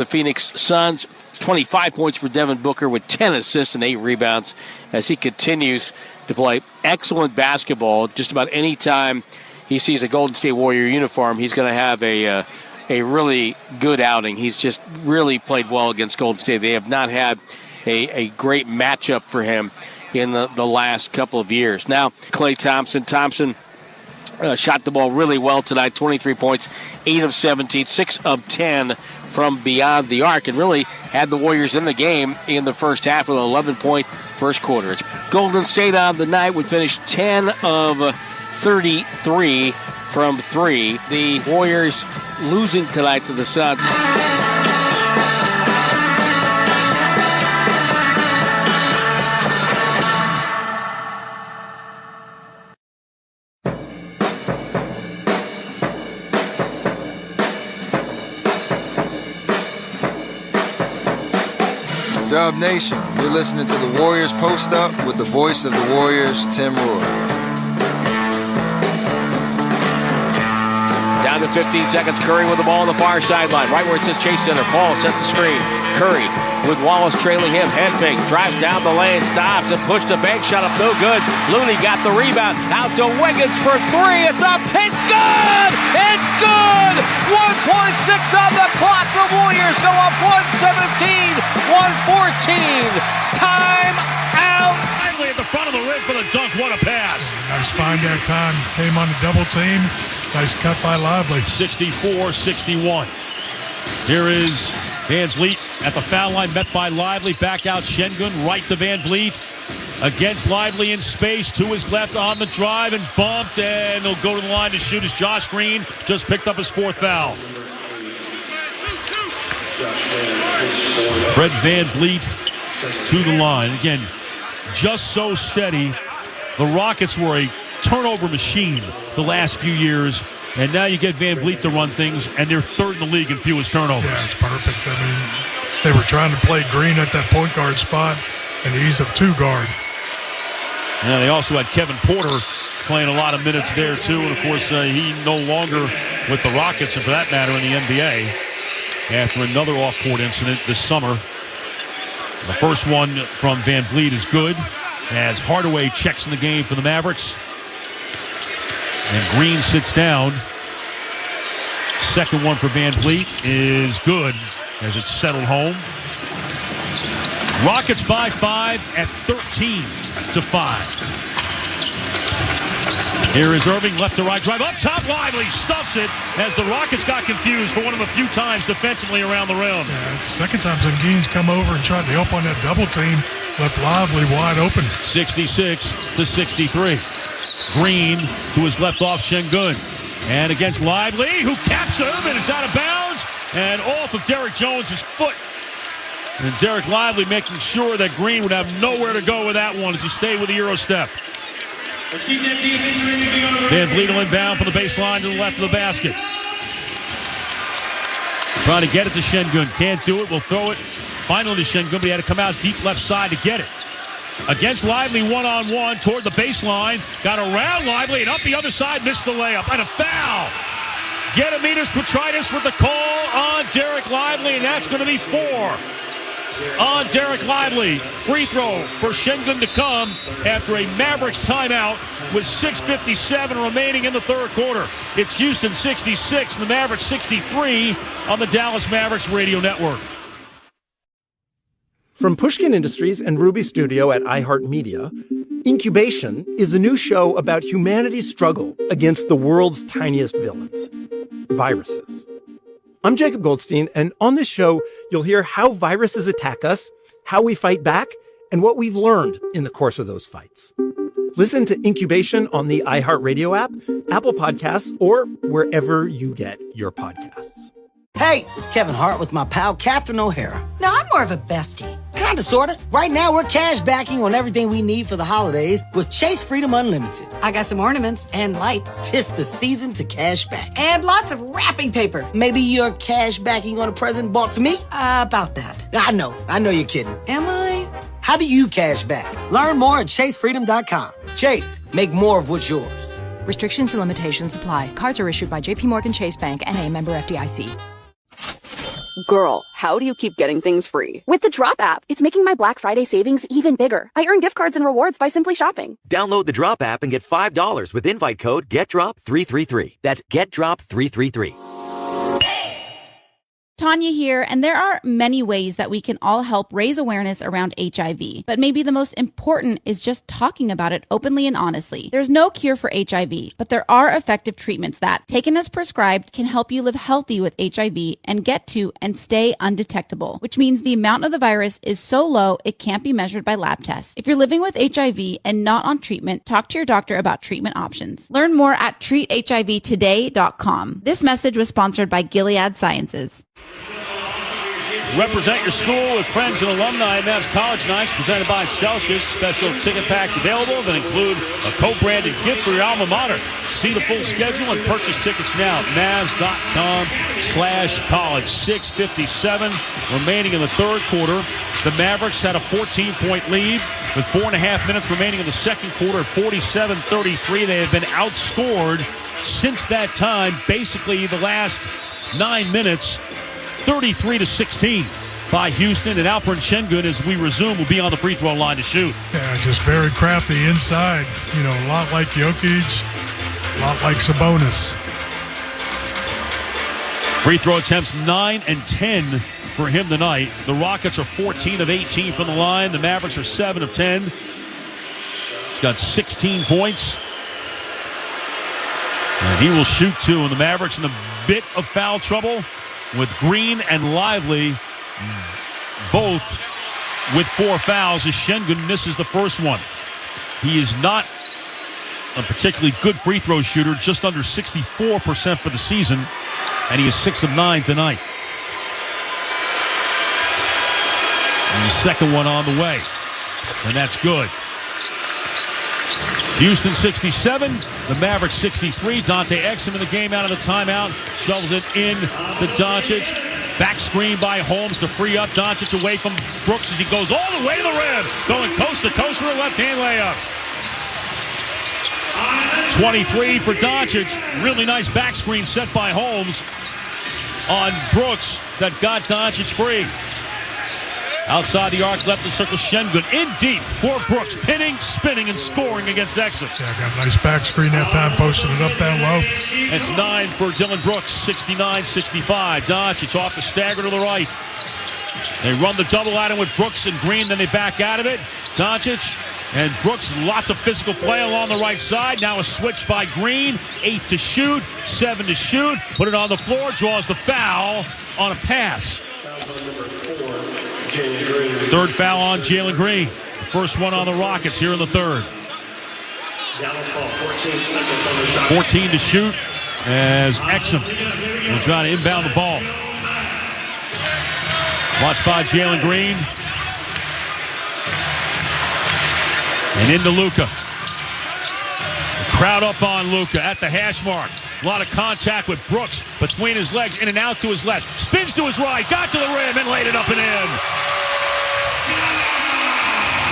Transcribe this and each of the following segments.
The Phoenix Suns, 25 points for Devin Booker with 10 assists and 8 rebounds as he continues to play excellent basketball. Just about any time he sees a Golden State Warrior uniform, he's going to have a really good outing. He's just really played well against Golden State. They have not had a great matchup for him in the last couple of years. Now, Klay Thompson. Thompson shot the ball really well tonight, 23 points, 8 of 17, 6 of 10 from beyond the arc, and really had the Warriors in the game in the first half with an 11-point first quarter. Golden State on the night would finish 10 of 33 from 3. The Warriors losing tonight to the Suns. Dub Nation, you're listening to the Warriors Post Up with the voice of the Warriors, Tim Roy. Down to 15 seconds, Curry with the ball on the far sideline, right where it says Chase Center. Paul sets the screen. Curry with Wallace trailing him. Head fake, drives down the lane, stops and pushed a bank shot up, no good. Looney got the rebound. Out to Wiggins for 3. It's up. It's good! It's good! 1.6 on the clock. The Warriors go up 117-114. Time out. Finally at the front of the rim for the dunk. What a pass. Nice find that time. Came on the double team. Nice cut by Lively. 64-61. Here is Van Vliet at the foul line, met by Lively. Back out Sengun, right to Van Vliet. Against Lively in space, to his left on the drive and bumped, and he'll go to the line to shoot as Josh Green just picked up his 4th foul. Fred Van Vliet to the line. Again, just so steady. The Rockets were a turnover machine the last few years, and now you get Van Vliet to run things, and they're 3rd in the league in fewest turnovers. Yeah, it's perfect. I mean, they were trying to play Green at that point guard spot and ease of 2 guard. Yeah, they also had Kevin Porter playing a lot of minutes there, too. And, of course, he no longer with the Rockets, and for that matter, in the NBA, after another off-court incident this summer. The first one from Van Vliet is good, as Hardaway checks in the game for the Mavericks. And Green sits down. Second one for Van Vliet is good, as it's settled home. Rockets by 5 at 13-5. Here is Irving, left to right, drive up top, Lively stuffs it as the Rockets got confused for one of a few times defensively around the rim. Yeah, it's the second time Sengun's come over and tried to help on that double team, left Lively wide open. 66-63. Green to his left off Sengun. And against Lively, who caps him, and it's out of bounds and off of Derek Jones' foot. And Derek Lively making sure that Green would have nowhere to go with that one as he stayed with the Euro step. Van Vliet will inbound from the baseline to the left of the basket. Trying to get it to Sengun. Can't do it. Will throw it finally to Sengun, but he had to come out deep left side to get it. Against Lively, one-on-one toward the baseline. Got around Lively and up the other side, missed the layup. And a foul. Gediminas Petritis with the call on Derek Lively, and that's going to be 4 on Derek Lively. Free throw for Sengun to come after a Mavericks timeout with 6:57 remaining in the third quarter. It's Houston 66 and the Mavericks 63 on the Dallas Mavericks radio network. From Pushkin Industries and Ruby Studio at iHeartMedia, Incubation is a new show about humanity's struggle against the world's tiniest villains, viruses. I'm Jacob Goldstein, and on this show, you'll hear how viruses attack us, how we fight back, and what we've learned in the course of those fights. Listen to Incubation on the iHeartRadio app, Apple Podcasts, or wherever you get your podcasts. Hey, it's Kevin Hart with my pal Catherine O'Hara. No, I'm more of a bestie. Kinda, sorta. Right now, we're cash backing on everything we need for the holidays with Chase Freedom Unlimited. I got some ornaments and lights. 'Tis the season to cash back. And lots of wrapping paper. Maybe you're cash backing on a present bought for me? About that. I know you're kidding. Am I? How do you cash back? Learn more at chasefreedom.com. Chase, make more of what's yours. Restrictions and limitations apply. Cards are issued by JPMorgan Chase Bank, N.A., member FDIC. Girl, how do you keep getting things free? With the Drop app, it's making my Black Friday savings even bigger. I earn gift cards and rewards by simply shopping. Download the Drop app and get $5 with invite code GetDrop333. That's GetDrop333. Tanya here, and there are many ways that we can all help raise awareness around HIV. But maybe the most important is just talking about it openly and honestly. There's no cure for HIV, but there are effective treatments that, taken as prescribed, can help you live healthy with HIV and get to and stay undetectable, which means the amount of the virus is so low it can't be measured by lab tests. If you're living with HIV and not on treatment, talk to your doctor about treatment options. Learn more at treathivtoday.com. This message was sponsored by Gilead Sciences. Represent your school with friends and alumni. Mavs College Nights presented by Celsius. Special ticket packs available that include a co-branded gift for your alma mater. See the full schedule and purchase tickets now. Mavs.com/college. 6:57 remaining in the third quarter. The Mavericks had a 14-point lead with 4.5 minutes remaining in the second quarter at 47-33. They have been outscored since that time, basically the last 9 minutes. 33-16 by Houston, and Alperen Sengun, as we resume, will be on the free throw line to shoot. Yeah, just very crafty inside. You know, a lot like Jokic, a lot like Sabonis. Free throw attempts 9 and 10 for him tonight. The Rockets are 14 of 18 from the line. The Mavericks are 7 of 10. He's got 16 points. And he will shoot 2. And the Mavericks in a bit of foul trouble, with Green and Lively both with 4 fouls as Sengun misses the first one. He is not a particularly good free throw shooter, just under 64% for the season, and he is 6 of 9 tonight. And the second one on the way, and that's good. Houston 67, the Mavericks 63. Dante Exum in the game out of the timeout. Shovels it in to Doncic. Back screen by Holmes to free up Doncic away from Brooks as he goes all the way to the rim. Going coast to coast for a left-hand layup. 23 for Doncic. Really nice back screen set by Holmes on Brooks that got Doncic free. Outside the arc, left the circle, Sengun in deep for Brooks, pinning, spinning, and scoring against Exum. Yeah, got a nice back screen that time, posted it up down low. It's 9 for Dillon Brooks, 69-65. Doncic off the stagger to the right. They run the double at him with Brooks and Green, then they back out of it. Doncic and Brooks, lots of physical play along the right side. Now a switch by Green, 8 to shoot, 7 to shoot. Put it on the floor, draws the foul on a pass. Third foul on Jalen Green. The first one on the Rockets here in the third. 14 to shoot as Exum will try to inbound the ball. Watched by Jalen Green. And into Luka. The crowd up on Luka at the hash mark. A lot of contact with Brooks between his legs, in and out to his left. Spins to his right, got to the rim, and laid it up and in.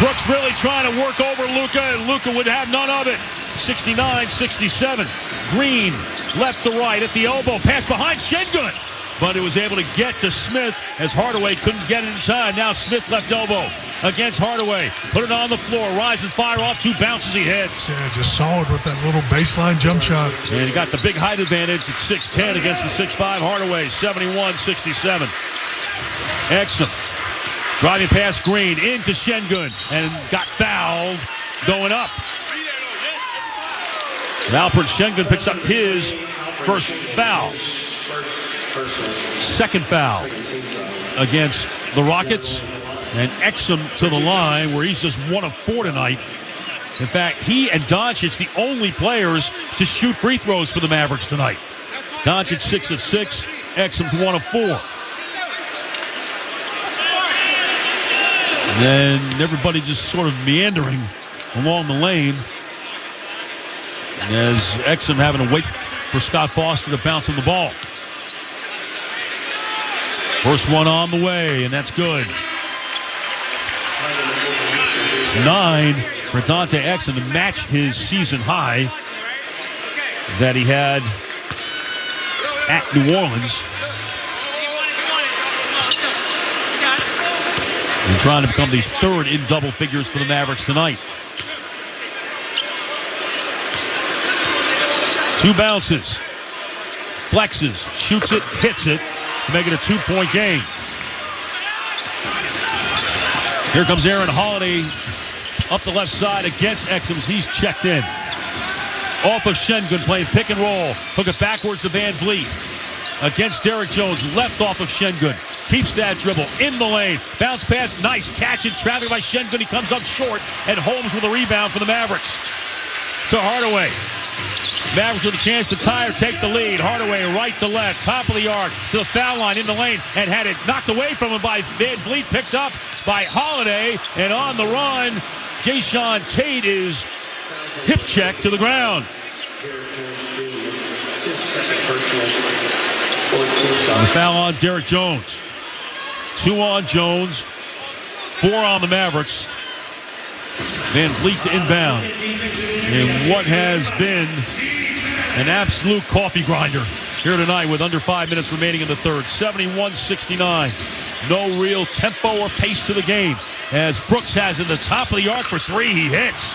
Brooks really trying to work over Luka, and Luka would have none of it. 69-67. Green left to right at the elbow. Pass behind Sengun. But it was able to get to Smith as Hardaway couldn't get it in time. Now Smith left elbow against Hardaway. Put it on the floor. Rise and fire off 2 bounces he hits. Yeah, just solid with that little baseline jump shot. And he got the big height advantage at 6'10 against the 6'5 Hardaway. 71-67. Exum driving past Green into Sengun and got fouled going up. So Alperen Sengun picks up his first foul. Second foul against the Rockets. And Exum to the line where he's just 1 of 4 tonight. In fact, he and Doncic the only players to shoot free throws for the Mavericks tonight. Doncic 6 of 6. Exum's 1 of 4. And then everybody just sort of meandering along the lane as Exum having to wait for Scott Foster to bounce on the ball. First one on the way, and that's good. It's 9 for Dante Exum to match his season high that he had at New Orleans. And trying to become the third in double figures for the Mavericks tonight. 2 bounces. Flexes, shoots it, hits it to make it a 2-point game. Here comes Aaron Holiday up the left side against Exum. He's checked in. Off of Sengun, playing pick and roll. Hook it backwards to Van Vliet. Against Derek Jones, left off of Sengun. Keeps that dribble in the lane. Bounce pass, nice catch in traffic by Sengun. He comes up short, and Holmes with a rebound for the Mavericks. To Hardaway. Mavericks with a chance to tie or take the lead. Hardaway right to left, top of the arc, to the foul line in the lane, and had it knocked away from him by Van Vliet, picked up by Holiday, and on the run, Jayshawn Tate is hip check to the ground. And the foul on Derek Jones. 2 on Jones, 4 on the Mavericks. Van Vliet to inbound. And what has been an absolute coffee grinder here tonight with under 5 minutes remaining in the third. 71-69. No real tempo or pace to the game. As Brooks has in the top of the arc for 3, he hits.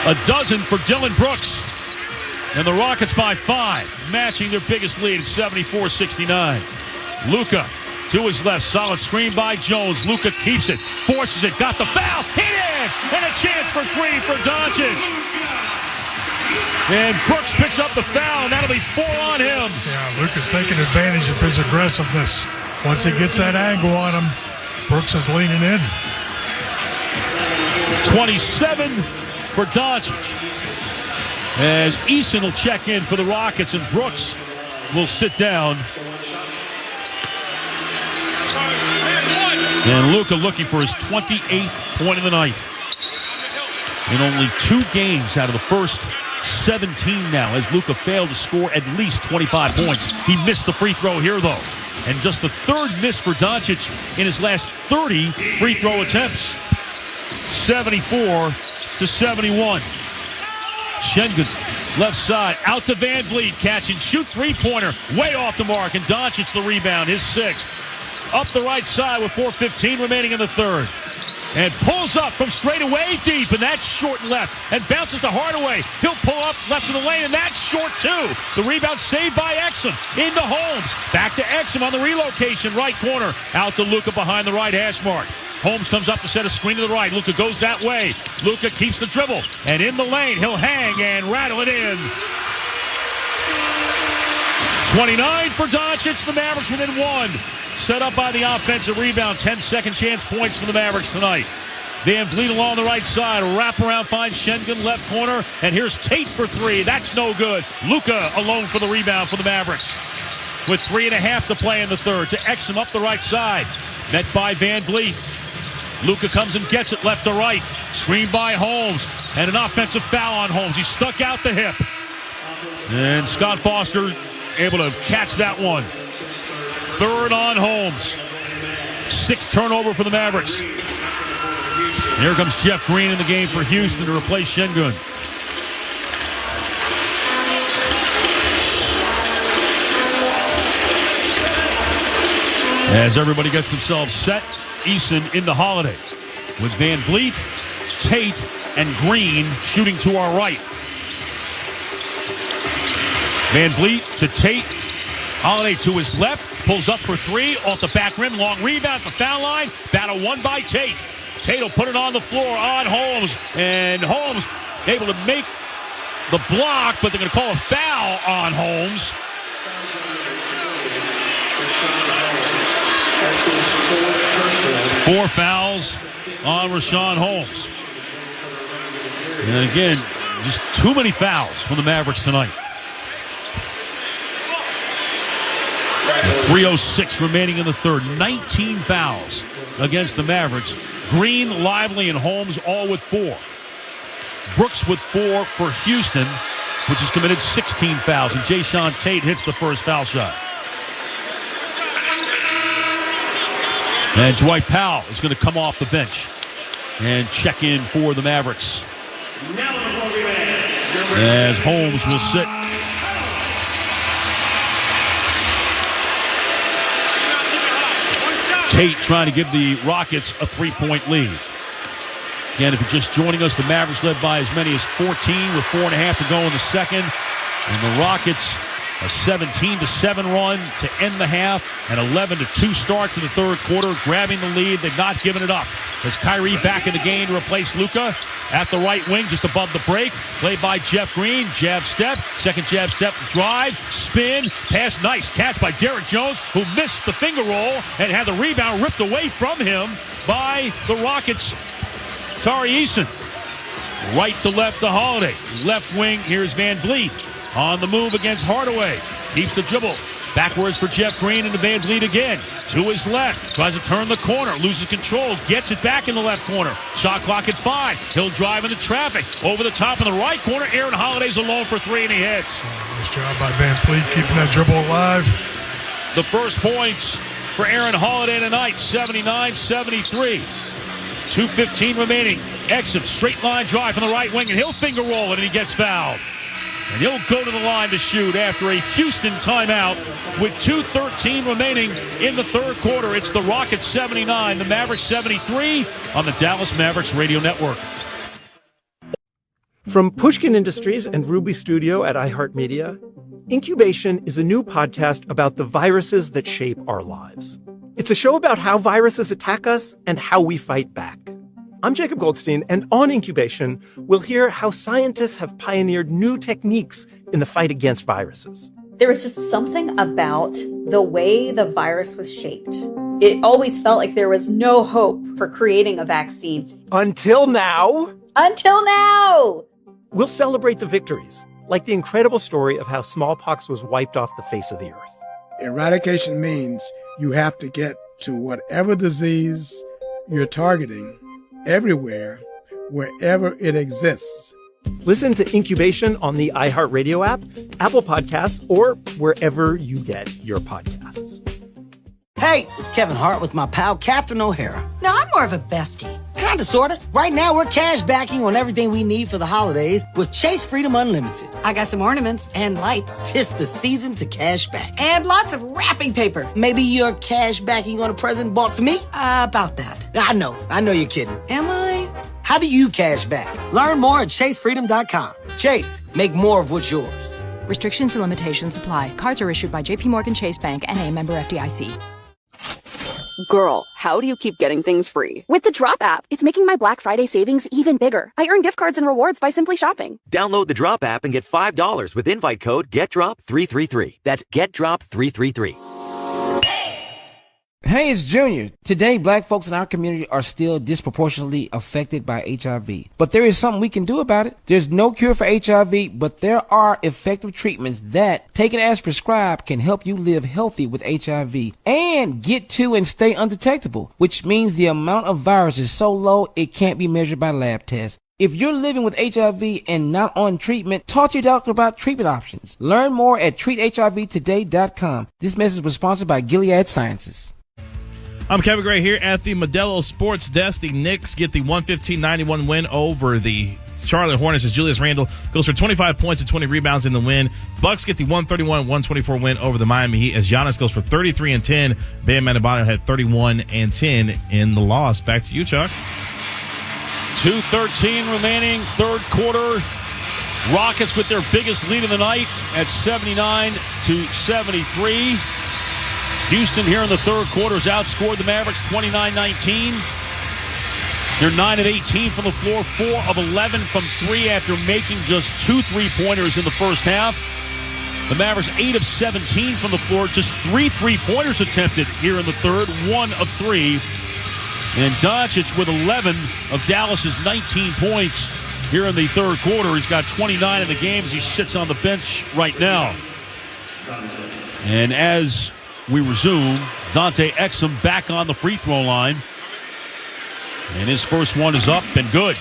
A dozen for Dylan Brooks. And the Rockets by 5, matching their biggest lead at 74-69. Luka to his left, solid screen by Jones. Luka keeps it, forces it, got the foul, hit it! And a chance for 3 for Doncic. And Brooks picks up the foul, and that'll be 4 on him. Yeah, Luka's taking advantage of his aggressiveness. Once he gets that angle on him, Brooks is leaning in. 27 for Doncic. As Eason will check in for the Rockets, and Brooks will sit down. And Luka looking for his 28th point of the night. In only 2 games out of the first 17 now, as Luka failed to score at least 25 points. He missed the free throw here, though. And just the 3rd miss for Doncic in his last 30 free throw attempts. 74-71. Sengun, left side, out to Van Vliet, catch and shoot 3-pointer, way off the mark, and Doncic the rebound, his 6th. Up the right side with 4:15 remaining in the third. And pulls up from straight away deep, and that's short left, and bounces to Hardaway. He'll pull up left of the lane, and that's short too. The rebound saved by Exum. Into Holmes, back to Exum on the relocation, right corner. Out to Luka behind the right hash mark. Holmes comes up to set a screen to the right. Luka goes that way. Luka keeps the dribble, and in the lane, he'll hang and rattle it in. 29 for Doncic, the Mavericks within 1. Set up by the offensive rebound. 10 second chance points for the Mavericks tonight. Van Vliet along the right side. Wraparound finds Sengun left corner. And here's Tate for 3. That's no good. Luka alone for the rebound for the Mavericks. With 3.5 to play in the third. To Exum up the right side. Met by Van Vliet. Luka comes and gets it left to right. Screened by Holmes. And an offensive foul on Holmes. He stuck out the hip. And Scott Foster able to catch that one. 3rd on Holmes. 6th turnover for the Mavericks. And here comes Jeff Green in the game for Houston to replace Sengun. As everybody gets themselves set, Eason into Holiday. With Van Vliet, Tate, and Green shooting to our right. Van Vliet to Tate. Holiday to his left. Pulls up for 3. Off the back rim. Long rebound at the foul line. Battle won by Tate. Tate will put it on the floor on Holmes. And Holmes able to make the block, but they're going to call a foul on Holmes. Four fouls on Rashawn Holmes. And again, just too many fouls from the Mavericks tonight. 3:06 remaining in the third. 19 fouls against the Mavericks. Green, Lively, and Holmes all with 4. Brooks with 4 for Houston, which has committed 16 fouls. And Jayshawn Tate hits the first foul shot. And Dwight Powell is going to come off the bench and check in for the Mavericks. As Holmes will sit. Tate trying to give the Rockets a 3-point lead. Again, if you're just joining us, the Mavericks led by as many as 14 with 4.5 to go in the second. And the Rockets, a 17-7 run to end the half, an 11-2 start to the third quarter, grabbing the lead. They've not given it up. As Kyrie back in the game to replace Luka at the right wing, just above the break. Played by Jeff Green. Jab step. Second jab step. Drive. Spin. Pass. Nice catch by Derrick Jones, who missed the finger roll and had the rebound ripped away from him by the Rockets' Tari Eason. Right to left to Holiday. Left wing. Here's Van Vliet. On the move against Hardaway. Keeps the dribble. Backwards for Jeff Green and to Van Vliet again. To his left. Tries to turn the corner. Loses control. Gets it back in the left corner. Shot clock at 5. He'll drive into traffic. Over the top in the right corner. Aaron Holiday's alone for 3 and he hits. Nice job by Van Vliet keeping that dribble alive. The first points for Aaron Holiday tonight. 79-73. 2:15 remaining. Exum, straight line drive from the right wing, and he'll finger roll it, and he gets fouled. And he'll go to the line to shoot after a Houston timeout with 2:13 remaining in the third quarter. It's the Rockets 79, the Mavericks 73 on the Dallas Mavericks Radio Network. From Pushkin Industries and Ruby Studio at iHeartMedia, Incubation is a new podcast about the viruses that shape our lives. It's a show about how viruses attack us and how we fight back. I'm Jacob Goldstein, and on Incubation, we'll hear how scientists have pioneered new techniques in the fight against viruses. There was just something about the way the virus was shaped. It always felt like there was no hope for creating a vaccine. Until now. Until now! We'll celebrate the victories, like the incredible story of how smallpox was wiped off the face of the earth. Eradication means you have to get to whatever disease you're targeting everywhere, wherever it exists. Listen to Incubation on the iHeartRadio app, Apple Podcasts, or wherever you get your podcasts. Hey, it's Kevin Hart with my pal Catherine O'Hara. No, I'm more of a bestie. Kinda, sorta. Right now, we're cash backing on everything we need for the holidays with Chase Freedom Unlimited. I got some ornaments and lights. Tis the season to cash back. And lots of wrapping paper. Maybe you're cash backing on a present bought for me? About that. I know you're kidding. Am I? How do you cash back? Learn more at chasefreedom.com. Chase, make more of what's yours. Restrictions and limitations apply. Cards are issued by JPMorgan Chase Bank and a member FDIC. Girl, how do you keep getting things free? With the Drop app, it's making my Black Friday savings even bigger. I earn gift cards and rewards by simply shopping. Download the Drop app and get $5 with invite code GetDrop333. That's GetDrop333. Hey, it's Junior. Today, black folks in our community are still disproportionately affected by HIV. But there is something we can do about it. There's no cure for HIV, but there are effective treatments that, taken as prescribed, can help you live healthy with HIV and get to and stay undetectable, which means the amount of virus is so low it can't be measured by lab tests. If you're living with HIV and not on treatment, talk to your doctor about treatment options. Learn more at treathivtoday.com. This message was sponsored by Gilead Sciences. I'm Kevin Gray here at the Modelo Sports Desk. The Knicks get the 115-91 win over the Charlotte Hornets as Julius Randle goes for 25 points and 20 rebounds in the win. Bucks get the 131-124 win over the Miami Heat as Giannis goes for 33 and 10. Bam Adebayo had 31 and 10 in the loss. Back to you, Chuck. 2:13 remaining, third quarter. Rockets with their biggest lead of the night at 79-73. Houston here in the third quarter has outscored the Mavericks 29-19. They're 9 of 18 from the floor, 4 of 11 from 3 after making just 2 3-pointers in the first half. The Mavericks 8 of 17 from the floor, just 3 3-pointers attempted here in the third, 1 of 3. And Doncic with 11 of Dallas's 19 points here in the third quarter. He's got 29 in the game as he sits on the bench right now. And as we resume, Dante Exum back on the free throw line. And his first one is up and good.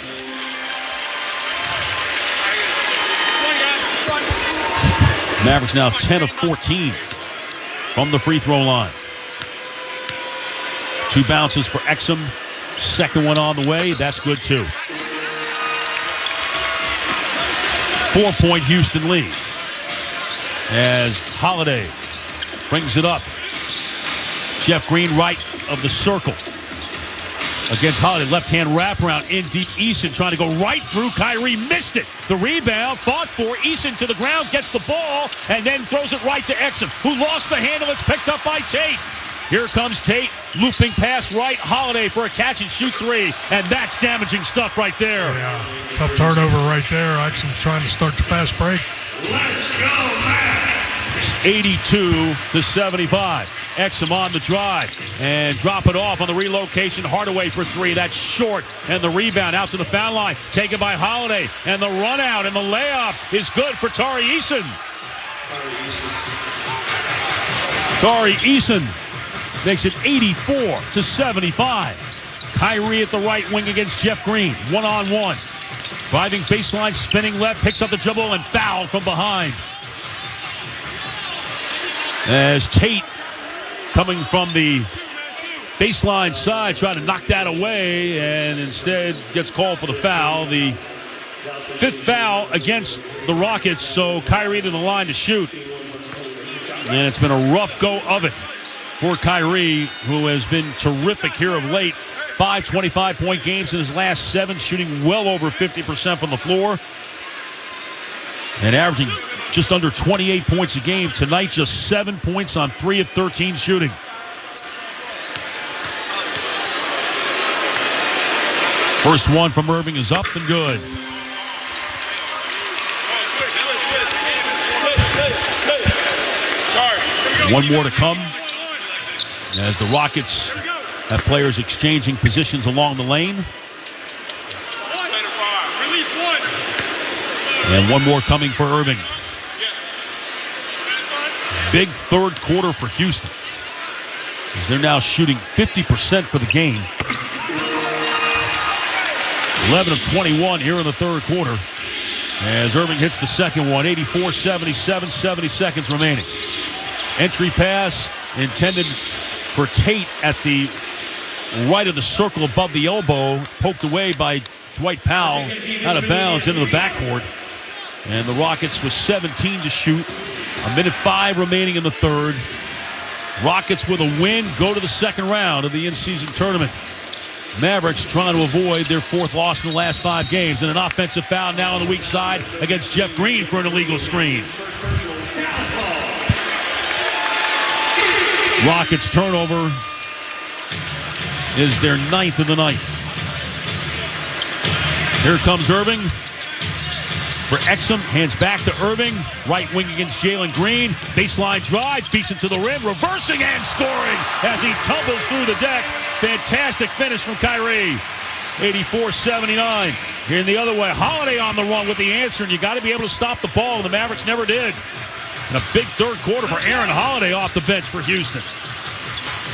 Mavericks now 10 of 14 from the free throw line. 2 bounces for Exum. Second one on the way. That's good too. 4-point Houston lead as Holiday brings it up. Jeff Green right of the circle. Against Holiday, left-hand wraparound in deep. Eason trying to go right through. Kyrie missed it. The rebound, fought for. Eason to the ground, gets the ball, and then throws it right to Exum, who lost the handle. It's picked up by Tate. Here comes Tate, looping pass right. Holiday for a catch-and-shoot three, and that's damaging stuff right there. Yeah, tough turnover right there. Exum's trying to start the fast break. Let's go, Mavericks! 82-75. Exum on the drive and drop it off on the relocation. Hardaway for three. That's short. And the rebound out to the foul line. Taken by Holiday. And the run out and the layup is good for Tari Eason. Tari Eason makes it 84-75. Kyrie at the right wing against Jeff Green. One-on-one. Driving baseline, spinning left, picks up the dribble and foul from behind. As Tate, coming from the baseline side, trying to knock that away, and instead gets called for the foul. The fifth foul against the Rockets, so Kyrie to the line to shoot. And it's been a rough go of it for Kyrie, who has been terrific here of late. 5 25-point games in his last 7, shooting well over 50% from the floor. And averaging just under 28 points a game. Tonight, just 7 points on 3 of 13 shooting. First one from Irving is up and good. One more to come as the Rockets have players exchanging positions along the lane. And one more coming for Irving. Big third quarter for Houston, as they're now shooting 50% for the game. 11 of 21 here in the third quarter. As Irving hits the second one, 84-77, 70 seconds remaining. Entry pass intended for Tate at the right of the circle above the elbow, poked away by Dwight Powell, out of bounds into the backcourt. And the Rockets with 17 to shoot. 1:05 remaining in the third. Rockets with a win go to the second round of the in-season tournament. Mavericks trying to avoid their 4th loss in the last 5 games. And an offensive foul now on the weak side against Jeff Green for an illegal screen. Rockets turnover is their 9th of the night. Here comes Irving. For Exum, hands back to Irving. Right wing against Jalen Green. Baseline drive, beats it to the rim, reversing and scoring as he tumbles through the deck. Fantastic finish from Kyrie. 84-79. Here the other way, Holiday on the run with the answer, and you got to be able to stop the ball, and the Mavericks never did. And a big third quarter for Aaron Holiday off the bench for Houston.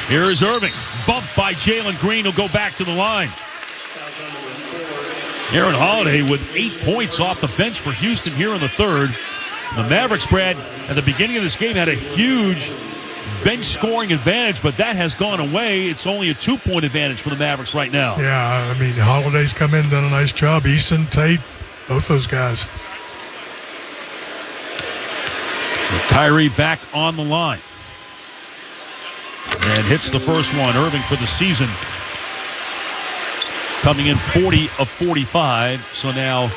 Here is Irving, bumped by Jalen Green, who'll go back to the line. Aaron Holiday with 8 points off the bench for Houston here in the third. The Mavericks, Brad, at the beginning of this game had a huge bench scoring advantage, but that has gone away. It's only a 2-point advantage for the Mavericks right now. Yeah, I mean, Holiday's come in, done a nice job. Easton, Tate, both those guys. So Kyrie back on the line. And hits the first one. Irving for the season, coming in 40 of 45, so now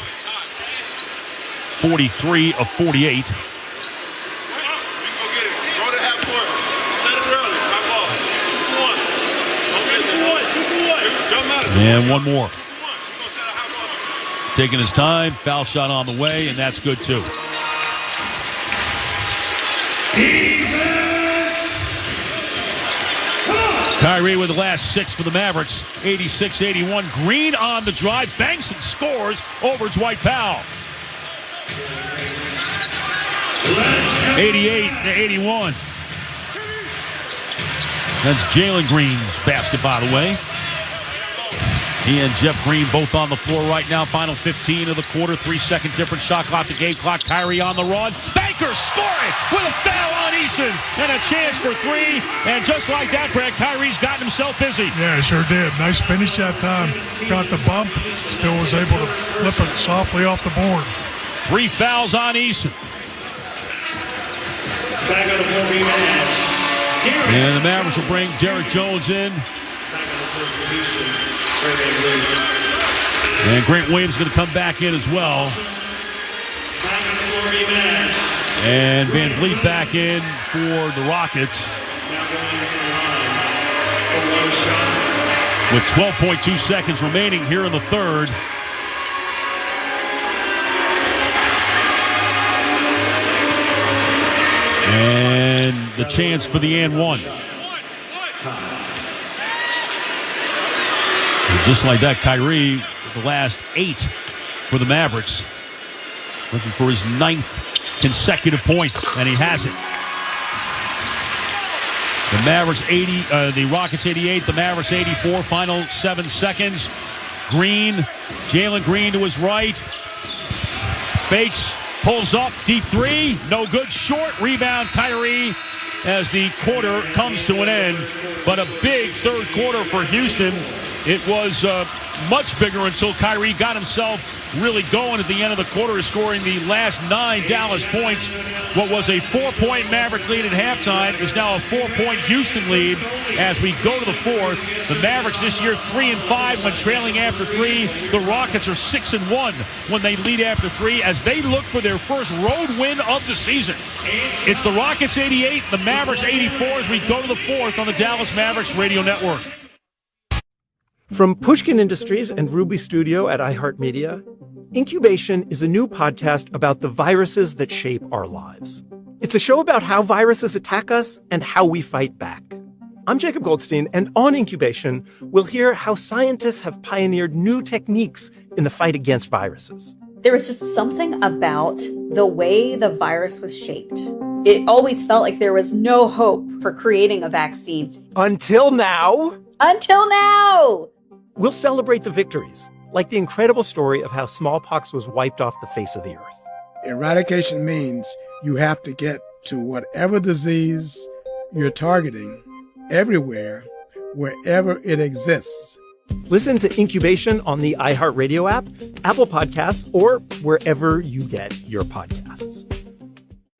43 of 48. And one more. Taking his time, foul shot on the way, and that's good too. Kyrie with the last 6 for the Mavericks, 86-81. Green on the drive, banks and scores over Dwight Powell. 88-81. That's Jalen Green's basket, by the way. He and Jeff Green both on the floor right now. Final 15 of the quarter. 3-second difference. Shot clock, the game clock. Kyrie on the run. Banker scoring with a foul on Eason. And a chance for 3. And just like that, Brad, Kyrie's gotten himself busy. Yeah, he sure did. Nice finish that time. Got the bump. Still was able to flip it softly off the board. 3 fouls on Eason. Back on the floor, And the Mavericks will bring Derek Jones in. And Grant Williams is going to come back in as well. And Van Vliet back in for the Rockets. With 12.2 seconds remaining here in the third. And the chance for the and one. And just like that, Kyrie, the last 8 for the Mavericks. Looking for his 9th consecutive point, and he has it. The Mavericks 80, the Rockets 88, the Mavericks 84, final 7 seconds. Jalen Green to his right. Fakes, pulls up, deep three, no good, short, rebound, Kyrie, as the quarter comes to an end. But a big third quarter for Houston. It was much bigger until Kyrie got himself really going at the end of the quarter, scoring the last 9 Dallas points. What was a 4-point Maverick lead at halftime is now a 4-point Houston lead as we go to the fourth. The Mavericks this year 3-5 when trailing after 3. The Rockets are 6-1 when they lead after 3 as they look for their first road win of the season. It's the Rockets 88, the Mavericks 84 as we go to the fourth on the Dallas Mavericks Radio Network. From Pushkin Industries and Ruby Studio at iHeartMedia, Incubation is a new podcast about the viruses that shape our lives. It's a show about how viruses attack us and how we fight back. I'm Jacob Goldstein, and on Incubation, we'll hear how scientists have pioneered new techniques in the fight against viruses. There was just something about the way the virus was shaped. It always felt like there was no hope for creating a vaccine. Until now. Until now! We'll celebrate the victories, like the incredible story of how smallpox was wiped off the face of the earth. Eradication means you have to get to whatever disease you're targeting everywhere, wherever it exists. Listen to Incubation on the iHeartRadio app, Apple Podcasts, or wherever you get your podcasts.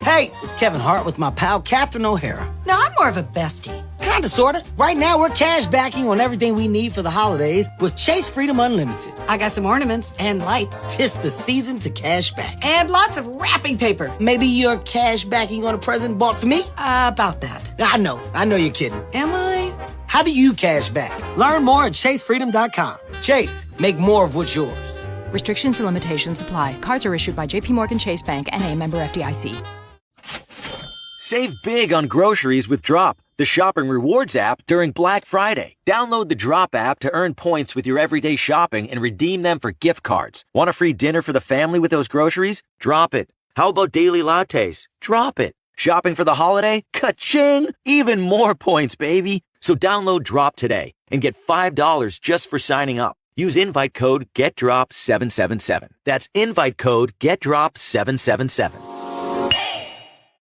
Hey, it's Kevin Hart with my pal Catherine O'Hara. No, I'm more of a bestie. Kinda, sorta. Right now, we're cash backing on everything we need for the holidays with Chase Freedom Unlimited. I got some ornaments and lights. 'Tis the season to cash back. And lots of wrapping paper. Maybe you're cash backing on a present bought for me? About that. I know you're kidding. Am I? How do you cash back? Learn more at ChaseFreedom.com. Chase, make more of what's yours. Restrictions and limitations apply. Cards are issued by JP Morgan Chase Bank, N.A., member FDIC. Save big on groceries with Drop, the shopping rewards app during Black Friday. Download the Drop app to earn points with your everyday shopping and redeem them for gift cards. Want a free dinner for the family with those groceries? Drop it. How about daily lattes? Drop it. Shopping for the holiday? Ka-ching! Even more points, baby. So download Drop today and get $5 just for signing up. Use invite code GetDrop777. That's invite code GetDrop777.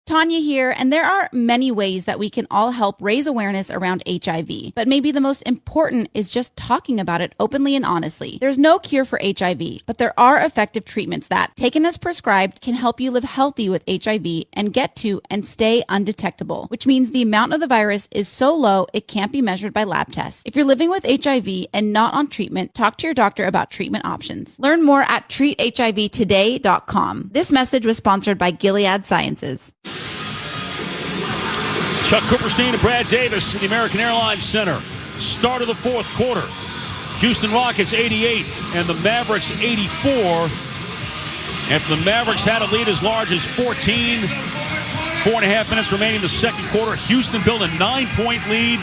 Tanya here, and there are many ways that we can all help raise awareness around HIV, but maybe the most important is just talking about it openly and honestly. There's no cure for HIV, but there are effective treatments that, taken as prescribed, can help you live healthy with HIV and get to and stay undetectable, which means the amount of the virus is so low it can't be measured by lab tests. If you're living with HIV and not on treatment, talk to your doctor about treatment options. Learn more at treathivtoday.com. This message was sponsored by Gilead Sciences. Chuck Cooperstein and Brad Davis in the American Airlines Center. Start of the fourth quarter. Houston Rockets 88 and the Mavericks 84. After the Mavericks had a lead as large as 14. 4.5 minutes remaining in the second quarter. Houston built a 9-point lead.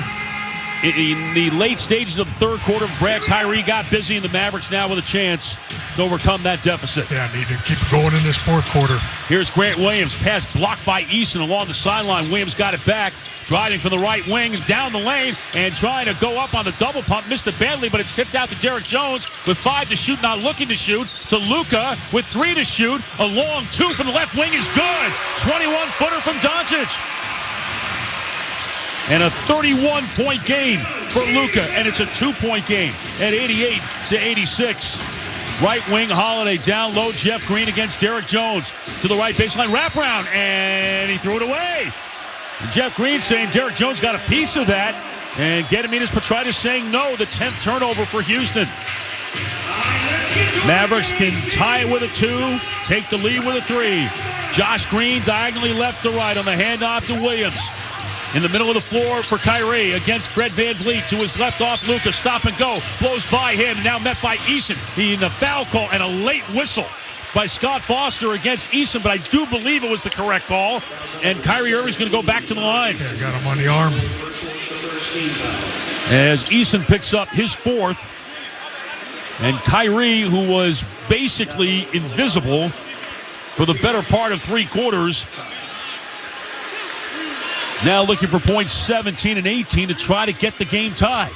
In the late stages of the third quarter, Kyrie got busy, and the Mavericks now with a chance to overcome that deficit. Yeah, need to keep it going in this fourth quarter. Here's Grant Williams. Pass blocked by Easton along the sideline. Williams got it back. Driving from the right wing, down the lane, and trying to go up on the double pump. Missed it badly, but it's tipped out to Derek Jones with 5 to shoot, not looking to shoot. To Luka with 3 to shoot. A long 2 from the left wing is good. 21-footer from Doncic. And a 31-point game for Luka, and it's a 2-point game at 88 to 86. Right wing, Holiday down low. Jeff Green against Derek Jones to the right baseline. Wraparound, and he threw it away. Jeff Green saying Derek Jones got a piece of that. And Gediminas Petraitis saying no, the 10th turnover for Houston. Mavericks can tie it with a 2, take the lead with a 3. Josh Green diagonally left to right on the handoff to Williams. In the middle of the floor for Kyrie against Fred VanVleet. To his left off Luka. Stop and go. Blows by him. Now met by Eason. He in the foul call and a late whistle by Scott Foster against Eason, but I do believe it was the correct call. And Kyrie Irving's going to go back to the line. Yeah, got him on the arm. As Eason picks up his 4th. And Kyrie, who was basically invisible for the better part of 3 quarters, now looking for points 17 and 18 to try to get the game tied.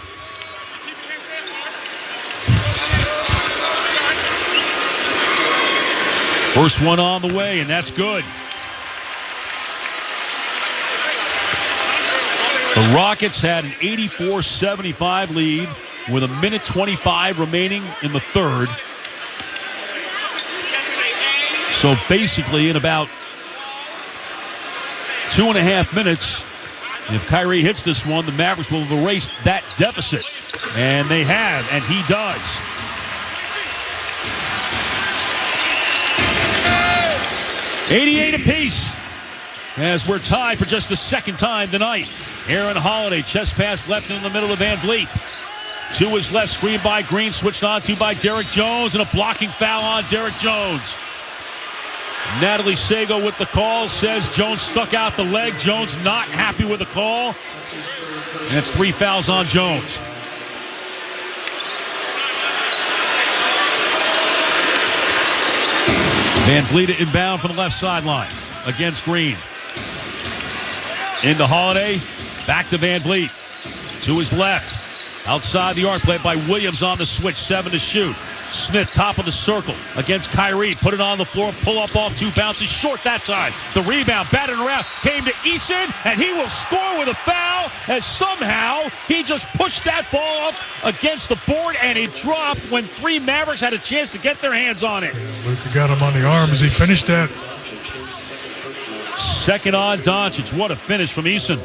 First one on the way, and that's good. The Rockets had an 84-75 lead with 1:25 remaining in the third. So basically in about 2.5 minutes, if Kyrie hits this one, the Mavericks will have erased that deficit. And they have, and he does. $88 apiece as we're tied for just the second time tonight. Aaron Holiday, chest pass left in the middle of VanVleet. To his left, screen by Green, switched on to by Derek Jones, and a blocking foul on Derek Jones. Natalie Sago with the call, says Jones stuck out the leg. Jones not happy with the call. And that's 3 fouls on Jones. VanVleet inbound from the left sideline against Green. Into Holiday, back to VanVleet. To his left, outside the arc, played by Williams on the switch, 7 to shoot. Smith, top of the circle, against Kyrie. Put it on the floor, pull up off 2 bounces, short that time. The rebound, batted around, came to Eason, and he will score with a foul, as somehow he just pushed that ball up against the board, and it dropped when 3 Mavericks had a chance to get their hands on it. Luka got him on the arm as he finished that. Second on Doncic. What a finish from Eason.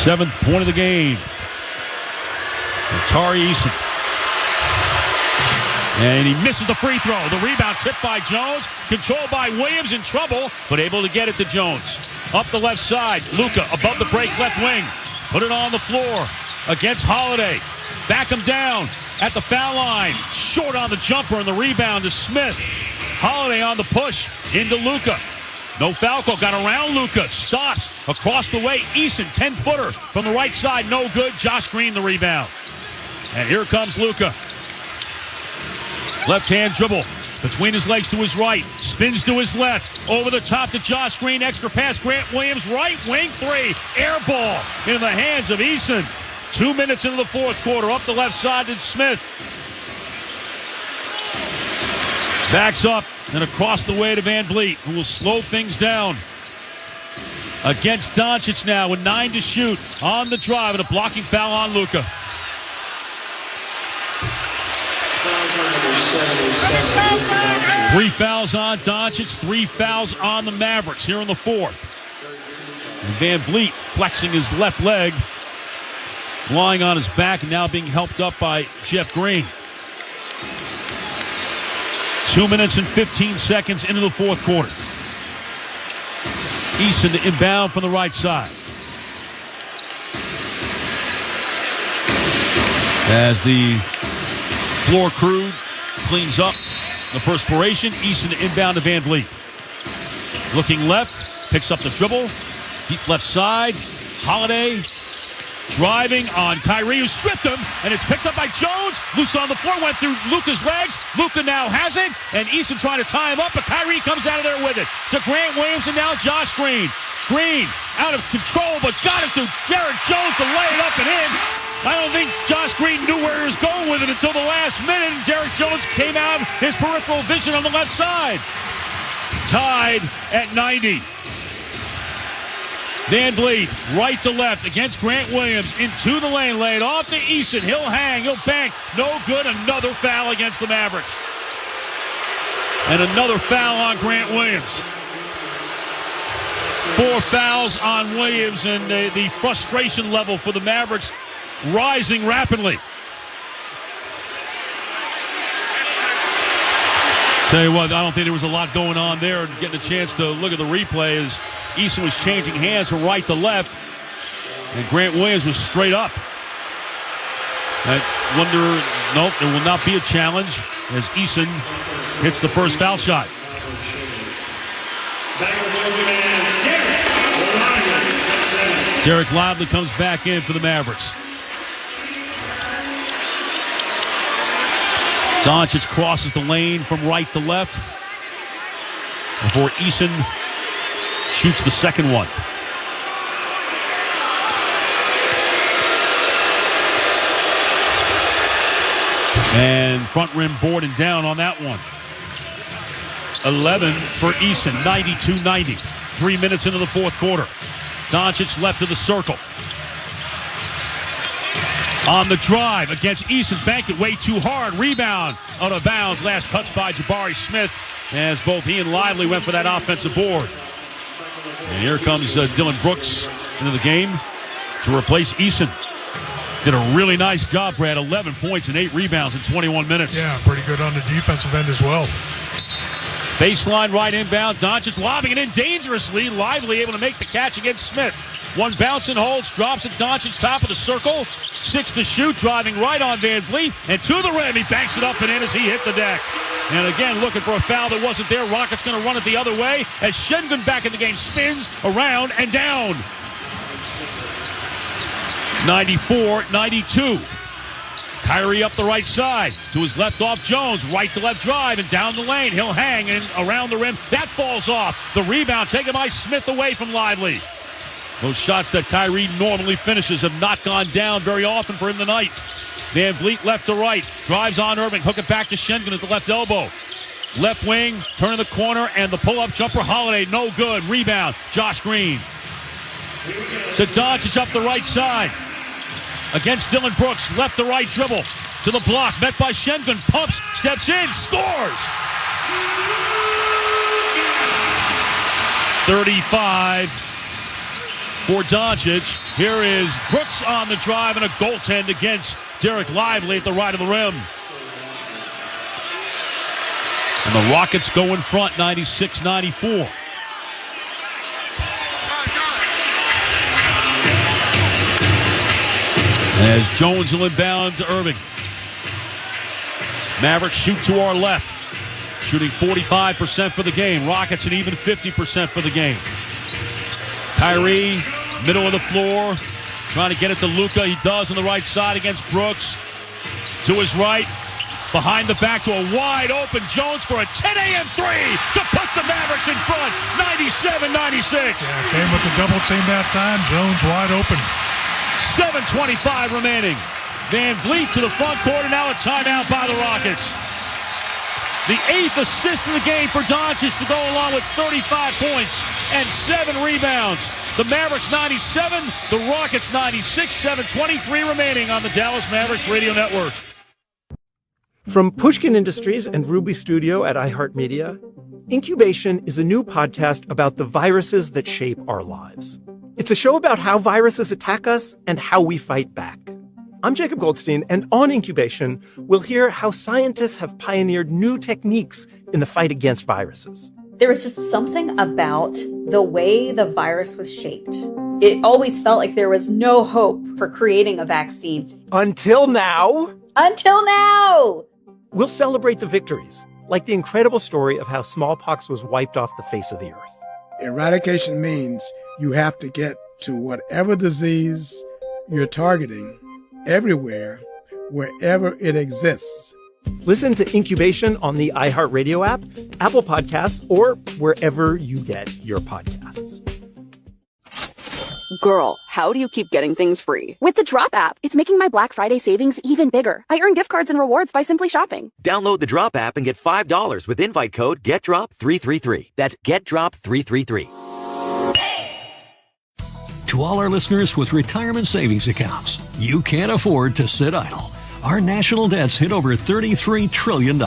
7th point of the game. Tari Eason. And he misses the free throw. The rebound tipped by Jones. Controlled by Williams, in trouble, but able to get it to Jones. Up the left side. Luka above the break, left wing. Put it on the floor against Holiday. Back him down at the foul line. Short on the jumper, and the rebound to Smith. Holiday on the push into Luka. No foul call. Got around Luka. Stops across the way. Eason, 10-footer from the right side. No good. Josh Green the rebound. And here comes Luka. Left-hand dribble between his legs to his right. Spins to his left. Over the top to Josh Green. Extra pass. Grant Williams. Right wing 3. Air ball into the hands of Eason. 2 minutes into the fourth quarter. Up the left side to Smith. Backs up and across the way to VanVleet, who will slow things down. Against Doncic now with 9 to shoot. On the drive and a blocking foul on Luka. 3 fouls on Doncic, 3 fouls on the Mavericks here in the fourth. And VanVleet flexing his left leg, lying on his back and now being helped up by Jeff Green. 2 minutes and 15 seconds into the fourth quarter. Eason to inbound from the right side. As the floor crew cleans up the perspiration, Eason to inbound to VanVleet. Looking left, picks up the dribble. Deep left side. Holiday driving on Kyrie, who stripped him, and it's picked up by Jones. Loose on the floor, went through Luka's legs. Luka now has it, and Eason trying to tie him up, but Kyrie comes out of there with it. To Grant Williams, and now Josh Green. Green out of control, but got it to Derek Jones to lay it up and in. I don't think Josh Green knew where he was going with it until the last minute, and Derek Jones came out his peripheral vision on the left side. Tied at 90. VanVleet, right to left against Grant Williams, into the lane, laid off to Eason. He'll hang, he'll bank. No good, another foul against the Mavericks. And another foul on Grant Williams. 4 fouls on Williams, and the frustration level for the Mavericks rising rapidly. Tell you what, I don't think there was a lot going on there. Getting a chance to look at the replay as Eason was changing hands from right to left, and Grant Williams was straight up. Nope, there will not be a challenge as Eason hits the first foul shot. Derek Lively comes back in for the Mavericks. Doncic crosses the lane from right to left before Eason shoots the second one. And front rim board and down on that one. 11 for Eason, 92-90. 3 minutes into the fourth quarter. Doncic left of the circle. On the drive against Eason. Bank it way too hard. Rebound out of bounds. Last touch by Jabari Smith as both he and Lively went for that offensive board. And here comes Dylan Brooks into the game to replace Eason. Did a really nice job, Brad. 11 points and 8 rebounds in 21 minutes. Yeah, pretty good on the defensive end as well. Baseline right inbound. Doncic lobbing it in dangerously. Lively able to make the catch against Smith. One bounce and holds, drops at Doncic's top of the circle. 6 to shoot, driving right on Van Vliet. And to the rim, he banks it up and in as he hit the deck. And again, looking for a foul that wasn't there. Rockets going to run it the other way as Sengun back in the game spins around and down. 94-92. Kyrie up the right side. To his left off Jones. Right to left drive and down the lane. He'll hang and around the rim. That falls off. The rebound taken by Smith away from Lively. Those shots that Kyrie normally finishes have not gone down very often for him tonight. Van Vliet left to right. Drives on Irving. Hook it back to Sengun at the left elbow. Left wing. Turn the corner and the pull-up jumper. Holiday. No good. Rebound. Josh Green. To Doncic up the right side. Against Dylan Brooks. Left to right dribble. To the block. Met by Sengun. Pumps. Steps in. Scores. 35 for Doncic. Here is Brooks on the drive and a goaltend against Derek Lively at the right of the rim. And the Rockets go in front, 96-94. As Jones will inbound to Irving. Mavericks shoot to our left. Shooting 45% for the game. Rockets an even 50% for the game. Kyrie, middle of the floor, trying to get it to Luka. He does on the right side against Brooks. To his right, behind the back to a wide open Jones for a 10 a.m. three to put the Mavericks in front, 97-96. Yeah, came with the double team that time. Jones wide open. 7:25 remaining. Van Vliet to the front court, and now a timeout by the Rockets. The 8th assist in the game for Doncic to go along with 35 points and 7 rebounds. The Mavericks 97, the Rockets 96, 7:23 remaining on the Dallas Mavericks Radio Network. From Pushkin Industries and Ruby Studio at iHeartMedia, Incubation is a new podcast about the viruses that shape our lives. It's a show about how viruses attack us and how we fight back. I'm Jacob Goldstein, and on Incubation, we'll hear how scientists have pioneered new techniques in the fight against viruses. There was just something about the way the virus was shaped. It always felt like there was no hope for creating a vaccine. Until now. Until now! We'll celebrate the victories, like the incredible story of how smallpox was wiped off the face of the earth. Eradication means you have to get to whatever disease you're targeting everywhere, wherever it exists. Listen to Incubation on the iHeartRadio app, Apple Podcasts, or wherever you get your podcasts. Girl, how do you keep getting things free? With the Drop app, it's making my Black Friday savings even bigger. I earn gift cards and rewards by simply shopping. Download the Drop app and get $5 with invite code GetDrop333. That's GetDrop333. To all our listeners with retirement savings accounts, you can't afford to sit idle. Our national debts hit over $33 trillion.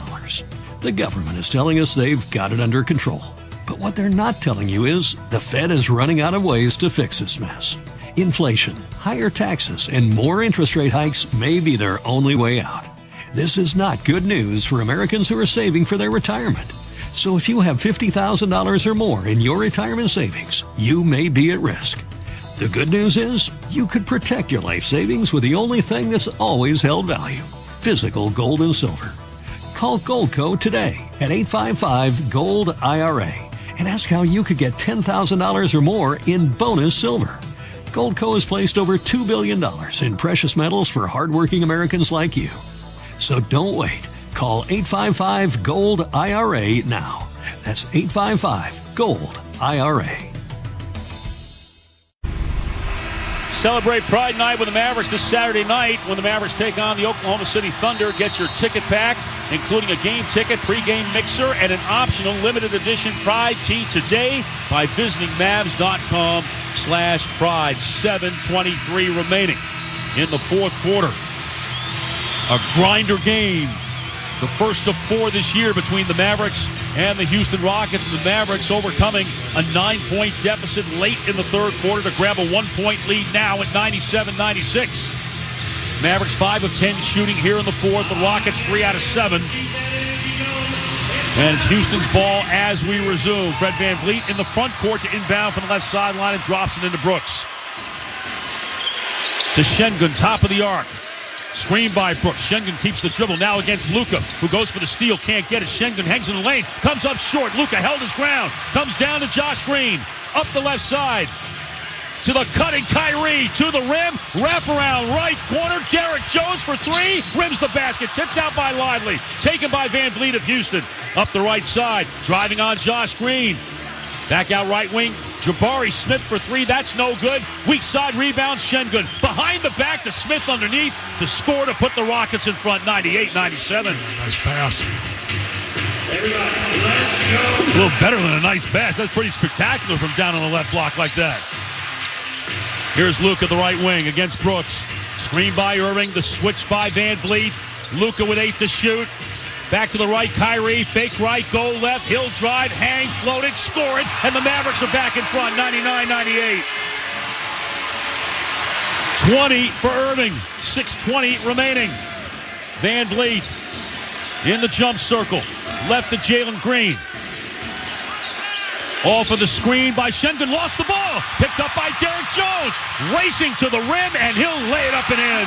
The government is telling us they've got it under control. But what they're not telling you is the Fed is running out of ways to fix this mess. Inflation, higher taxes, and more interest rate hikes may be their only way out. This is not good news for Americans who are saving for their retirement. So if you have $50,000 or more in your retirement savings, you may be at risk. The good news is you could protect your life savings with the only thing that's always held value: physical gold and silver. Call Goldco today at 855-GOLD-IRA and ask how you could get $10,000 or more in bonus silver. Goldco has placed over $2 billion in precious metals for hardworking Americans like you. So don't wait. Call 855-GOLD-IRA now. That's 855-GOLD-IRA. Celebrate Pride Night with the Mavericks this Saturday night when the Mavericks take on the Oklahoma City Thunder. Get your ticket pack, including a game ticket, pregame mixer, and an optional limited edition Pride tee today by visiting Mavs.com/Pride. 7:23 remaining in the fourth quarter. A grinder game. The first of 4 this year between the Mavericks and the Houston Rockets. The Mavericks overcoming a 9-point deficit late in the third quarter to grab a 1-point lead now at 97-96. Mavericks 5 of 10 shooting here in the fourth. The Rockets 3 out of 7. And it's Houston's ball as we resume. Fred VanVleet in the front court to inbound from the left sideline and drops it into Brooks. To Sengun, top of the arc. Screen by Brooks. Sengun keeps the dribble now against Luka, who goes for the steal. Can't get it. Sengun hangs in the lane. Comes up short. Luka held his ground. Comes down to Josh Green. Up the left side. To the cutting Kyrie. To the rim. Wraparound right corner. Derek Jones for 3. Rims the basket. Tipped out by Lively. Taken by VanVleet of Houston. Up the right side. Driving on Josh Green. Back out right wing. Jabari Smith for 3. That's no good. Weak side rebound. Sengun behind the back to Smith underneath to score to put the Rockets in front. 98-97. Nice pass. A little better than a nice pass. That's pretty spectacular from down on the left block like that. Here's Luka, the right wing against Brooks. Screen by Irving. The switch by VanVleet. Luka with 8 to shoot. Back to the right, Kyrie, fake right, go left, he'll drive, hang, float it, score it, and the Mavericks are back in front, 99-98. 20 for Irving, 6:20 remaining. VanVleet in the jump circle, left to Jalen Green. Off of the screen by Sengun, lost the ball, picked up by Derek Jones, racing to the rim, and he'll lay it up and in.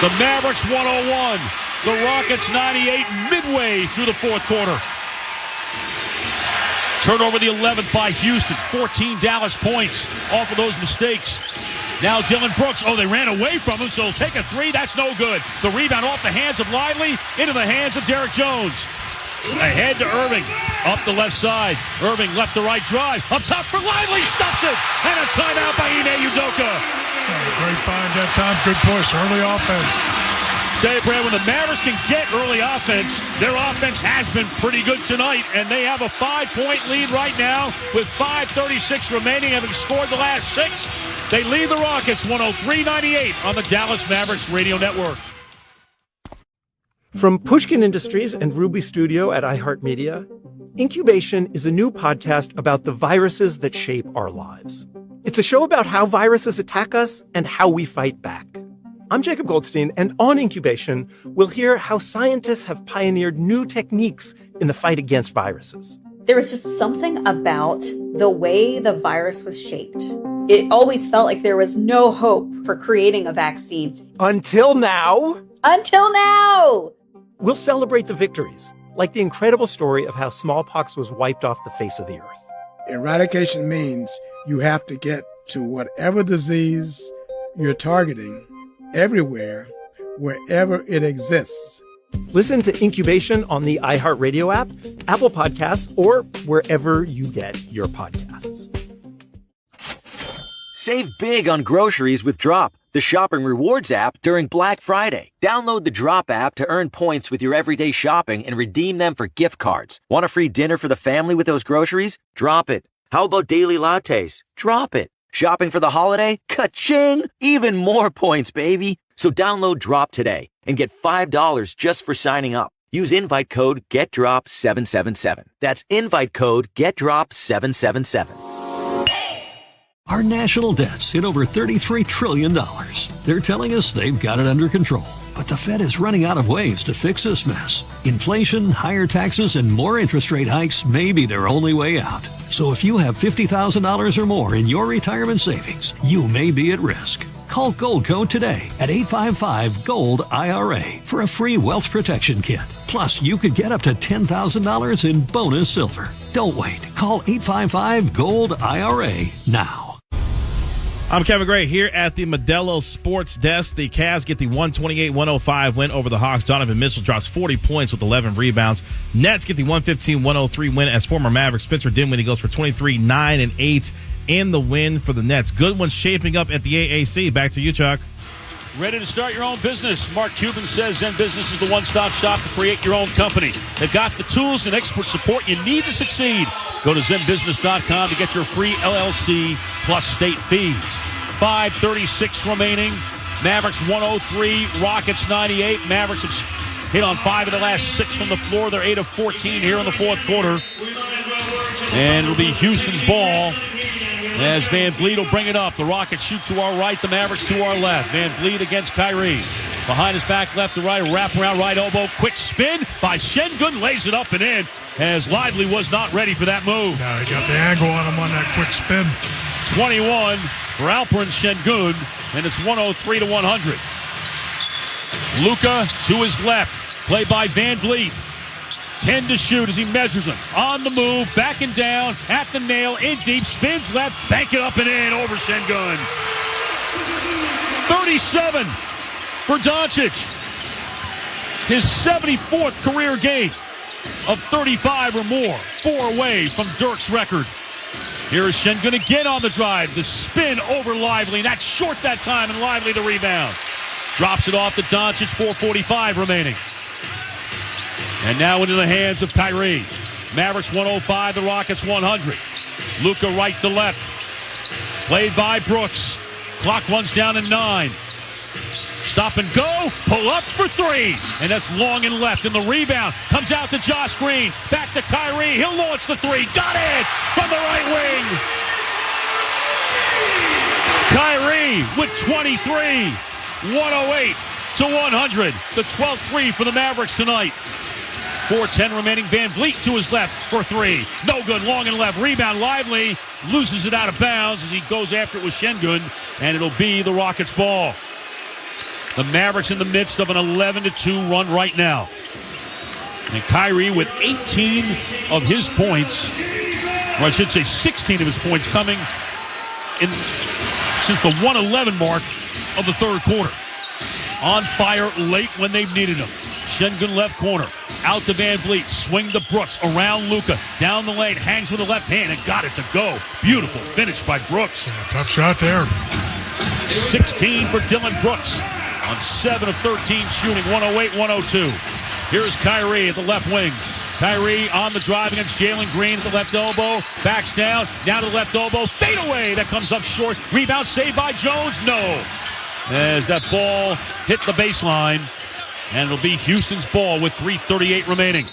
The Mavericks 101, the Rockets 98 midway through the fourth quarter. Turnover the 11th by Houston, 14 Dallas points off of those mistakes. Now Dylan Brooks, they ran away from him, so he'll take a 3, that's no good. The rebound off the hands of Lively, into the hands of Derek Jones. Ahead to Irving, up the left side. Irving left to right drive, up top for Lively, stops it, and a timeout by Ime Udoka. Great find that time. Good push. Early offense. Tell you, Brad, when the Mavericks can get early offense, their offense has been pretty good tonight, and they have a 5-point lead right now with 5:36 remaining, having scored the last 6. They lead the Rockets 103-98 on the Dallas Mavericks radio network. From Pushkin Industries and Ruby Studio at iHeartMedia, Incubation is a new podcast about the viruses that shape our lives. It's a show about how viruses attack us and how we fight back. I'm Jacob Goldstein, and on Incubation, we'll hear how scientists have pioneered new techniques in the fight against viruses. There was just something about the way the virus was shaped. It always felt like there was no hope for creating a vaccine. Until now. Until now! We'll celebrate the victories, like the incredible story of how smallpox was wiped off the face of the earth. Eradication means you have to get to whatever disease you're targeting everywhere, wherever it exists. Listen to Incubation on the iHeartRadio app, Apple Podcasts, or wherever you get your podcasts. Save big on groceries with Drop, the shopping rewards app during Black Friday. Download the Drop app to earn points with your everyday shopping and redeem them for gift cards. Want a free dinner for the family with those groceries? Drop it. How about daily lattes? Drop it. Shopping for the holiday? Ka-ching! Even more points, baby. So download Drop today and get $5 just for signing up. Use invite code GetDrop777. That's invite code GetDrop777. Our national debt's hit over $33 trillion. They're telling us they've got it under control. But the Fed is running out of ways to fix this mess. Inflation, higher taxes, and more interest rate hikes may be their only way out. So if you have $50,000 or more in your retirement savings, you may be at risk. Call Goldco today at 855-GOLD-IRA for a free wealth protection kit. Plus, you could get up to $10,000 in bonus silver. Don't wait. Call 855-GOLD-IRA now. I'm Kevin Gray here at the Modelo Sports Desk. The Cavs get the 128-105 win over the Hawks. Donovan Mitchell drops 40 points with 11 rebounds. Nets get the 115-103 win as former Maverick Spencer Dinwiddie goes for 23, 9, and 8 in the win for the Nets. Good one shaping up at the AAC. Back to you, Chuck. Ready to start your own business? Mark Cuban says Zen Business is the one-stop shop to create your own company. They've got the tools and expert support you need to succeed. Go to zenbusiness.com to get your free LLC plus state fees. 5:36 remaining. Mavericks 103, Rockets 98. Mavericks have hit on 5 of the last 6 from the floor. They're 8 of 14 here in the fourth quarter. And it'll be Houston's ball as Van Vliet will bring it up. The Rockets shoot to our right, the Mavericks to our left. Van Vliet against Kyrie. Behind his back, left to right, wrap around right elbow. Quick spin by Sengun, lays it up and in as Lively was not ready for that move. No, he got the angle on him on that quick spin. 21 for Alperen Sengun, and it's 103-100. Luka to his left, play by Van Vliet. 10 to shoot as he measures him. On the move, backing down, at the nail, in deep, spins left, bank it up and in over Sengun. 37 for Doncic. His 74th career game of 35 or more. 4 away from Dirk's record. Here is Sengun again on the drive. The spin over Lively. That's short that time, and Lively the rebound. Drops it off to Doncic, 4:45 remaining. And now into the hands of Kyrie. Mavericks 105, the Rockets 100. Luka right to left. Played by Brooks. Clock runs down to 9. Stop and go. Pull up for 3. And that's long and left. And the rebound comes out to Josh Green. Back to Kyrie. He'll launch the 3. Got it from the right wing. Kyrie with 23. 108-100. The 12th 3 for the Mavericks tonight. 4:10 remaining. Van Vliet to his left for 3. No good. Long and left. Rebound. Lively loses it out of bounds as he goes after it with Sengun. And it'll be the Rockets' ball. The Mavericks in the midst of an 11-2 run right now. And Kyrie with 18 of his points, or I should say 16 of his points coming in since the 111 mark of the third quarter. On fire late when they've needed him. Sengun left corner. Out to Van Vliet. Swing to Brooks. Around Luka. Down the lane. Hangs with the left hand and got it to go. Beautiful finish by Brooks. Yeah, tough shot there. 16 for Dylan Brooks on 7 of 13 shooting. 108-102. Here's Kyrie at the left wing. Kyrie on the drive against Jalen Green at the left elbow. Backs down. Down to the left elbow. Fade away. That comes up short. Rebound saved by Jones. No. As that ball hit the baseline. And it'll be Houston's ball with 3:38 remaining.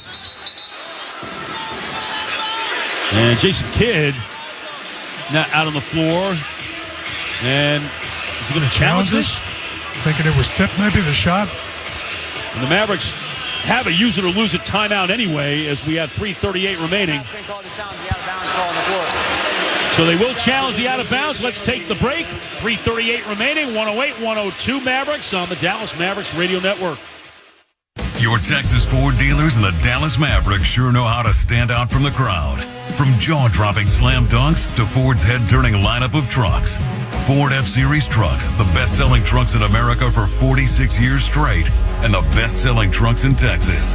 And Jason Kidd now out on the floor. And is he going to challenge this? Thinking it was tipped, maybe, the shot. And the Mavericks have a use it or lose it timeout anyway, as we have 3:38 remaining. So they will challenge the out of bounds. Let's take the break. 3:38 remaining. 108-102 Mavericks on the Dallas Mavericks Radio Network. Your Texas Ford dealers and the Dallas Mavericks sure know how to stand out from the crowd. From jaw-dropping slam dunks to Ford's head-turning lineup of trucks. Ford F-Series trucks, the best-selling trucks in America for 46 years straight, and the best-selling trucks in Texas.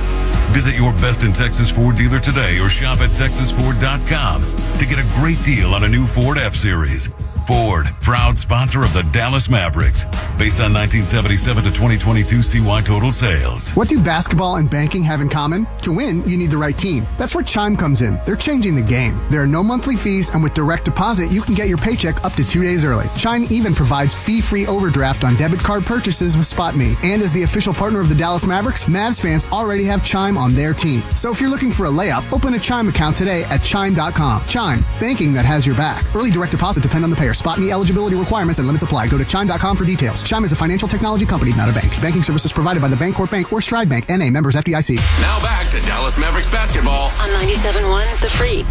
Visit your Best in Texas Ford dealer today or shop at texasford.com to get a great deal on a new Ford F-Series. Ford, proud sponsor of the Dallas Mavericks. Based on 1977 to 2022 CY total sales. What do basketball and banking have in common? To win, you need the right team. That's where Chime comes in. They're changing the game. There are no monthly fees, and with direct deposit, you can get your paycheck up to 2 days early. Chime even provides fee-free overdraft on debit card purchases with SpotMe. And as the official partner of the Dallas Mavericks, Mavs fans already have Chime on their team. So if you're looking for a layup, open a Chime account today at Chime.com. Chime, banking that has your back. Early direct deposit depend on the payer. SpotMe eligibility requirements and limits apply. Go to Chime.com for details. Chime is a financial technology company, not a bank. Banking services provided by the Bancorp Bank or Stride Bank, N.A. members FDIC. Now back to Dallas Mavericks basketball on 97.1 The Freak.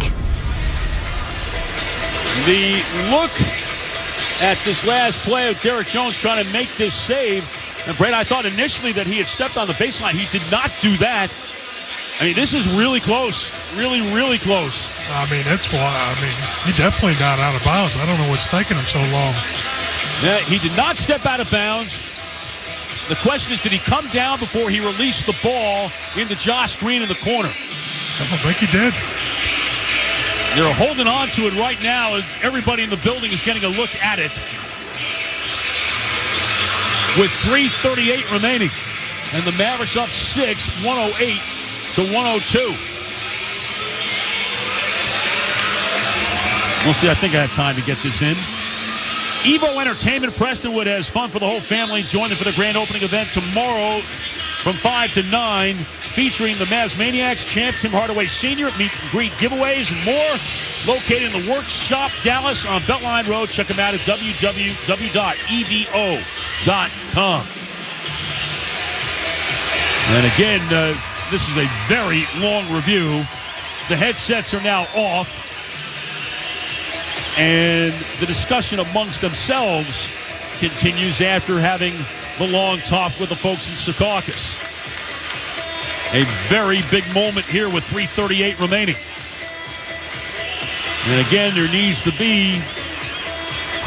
The look at this last play of Derek Jones trying to make this save. And Brett, I thought initially that he had stepped on the baseline. He did not do that. I mean, this is really close. Really, really close. I mean, it's why. I mean, he definitely got out of bounds. I don't know what's taking him so long. Yeah, he did not step out of bounds. The question is, did he come down before he released the ball into Josh Green in the corner? I don't think he did. They're holding on to it right now. Everybody in the building is getting a look at it. With 3:38 remaining. And the Mavericks up 6, 108 to 102. We'll see. I think I have time to get this in. Evo Entertainment Prestonwood has fun for the whole family. Join them for the grand opening event tomorrow from 5 to 9, featuring the Mavs Maniacs, champ Tim Hardaway Sr., meet and greet giveaways and more. Located in the Workshop Dallas on Beltline Road. Check them out at www.evo.com. And again, this is a very long review. The headsets are now off. And the discussion amongst themselves continues after having the long talk with the folks in Secaucus. A very big moment here with 3:38 remaining. And again, there needs to be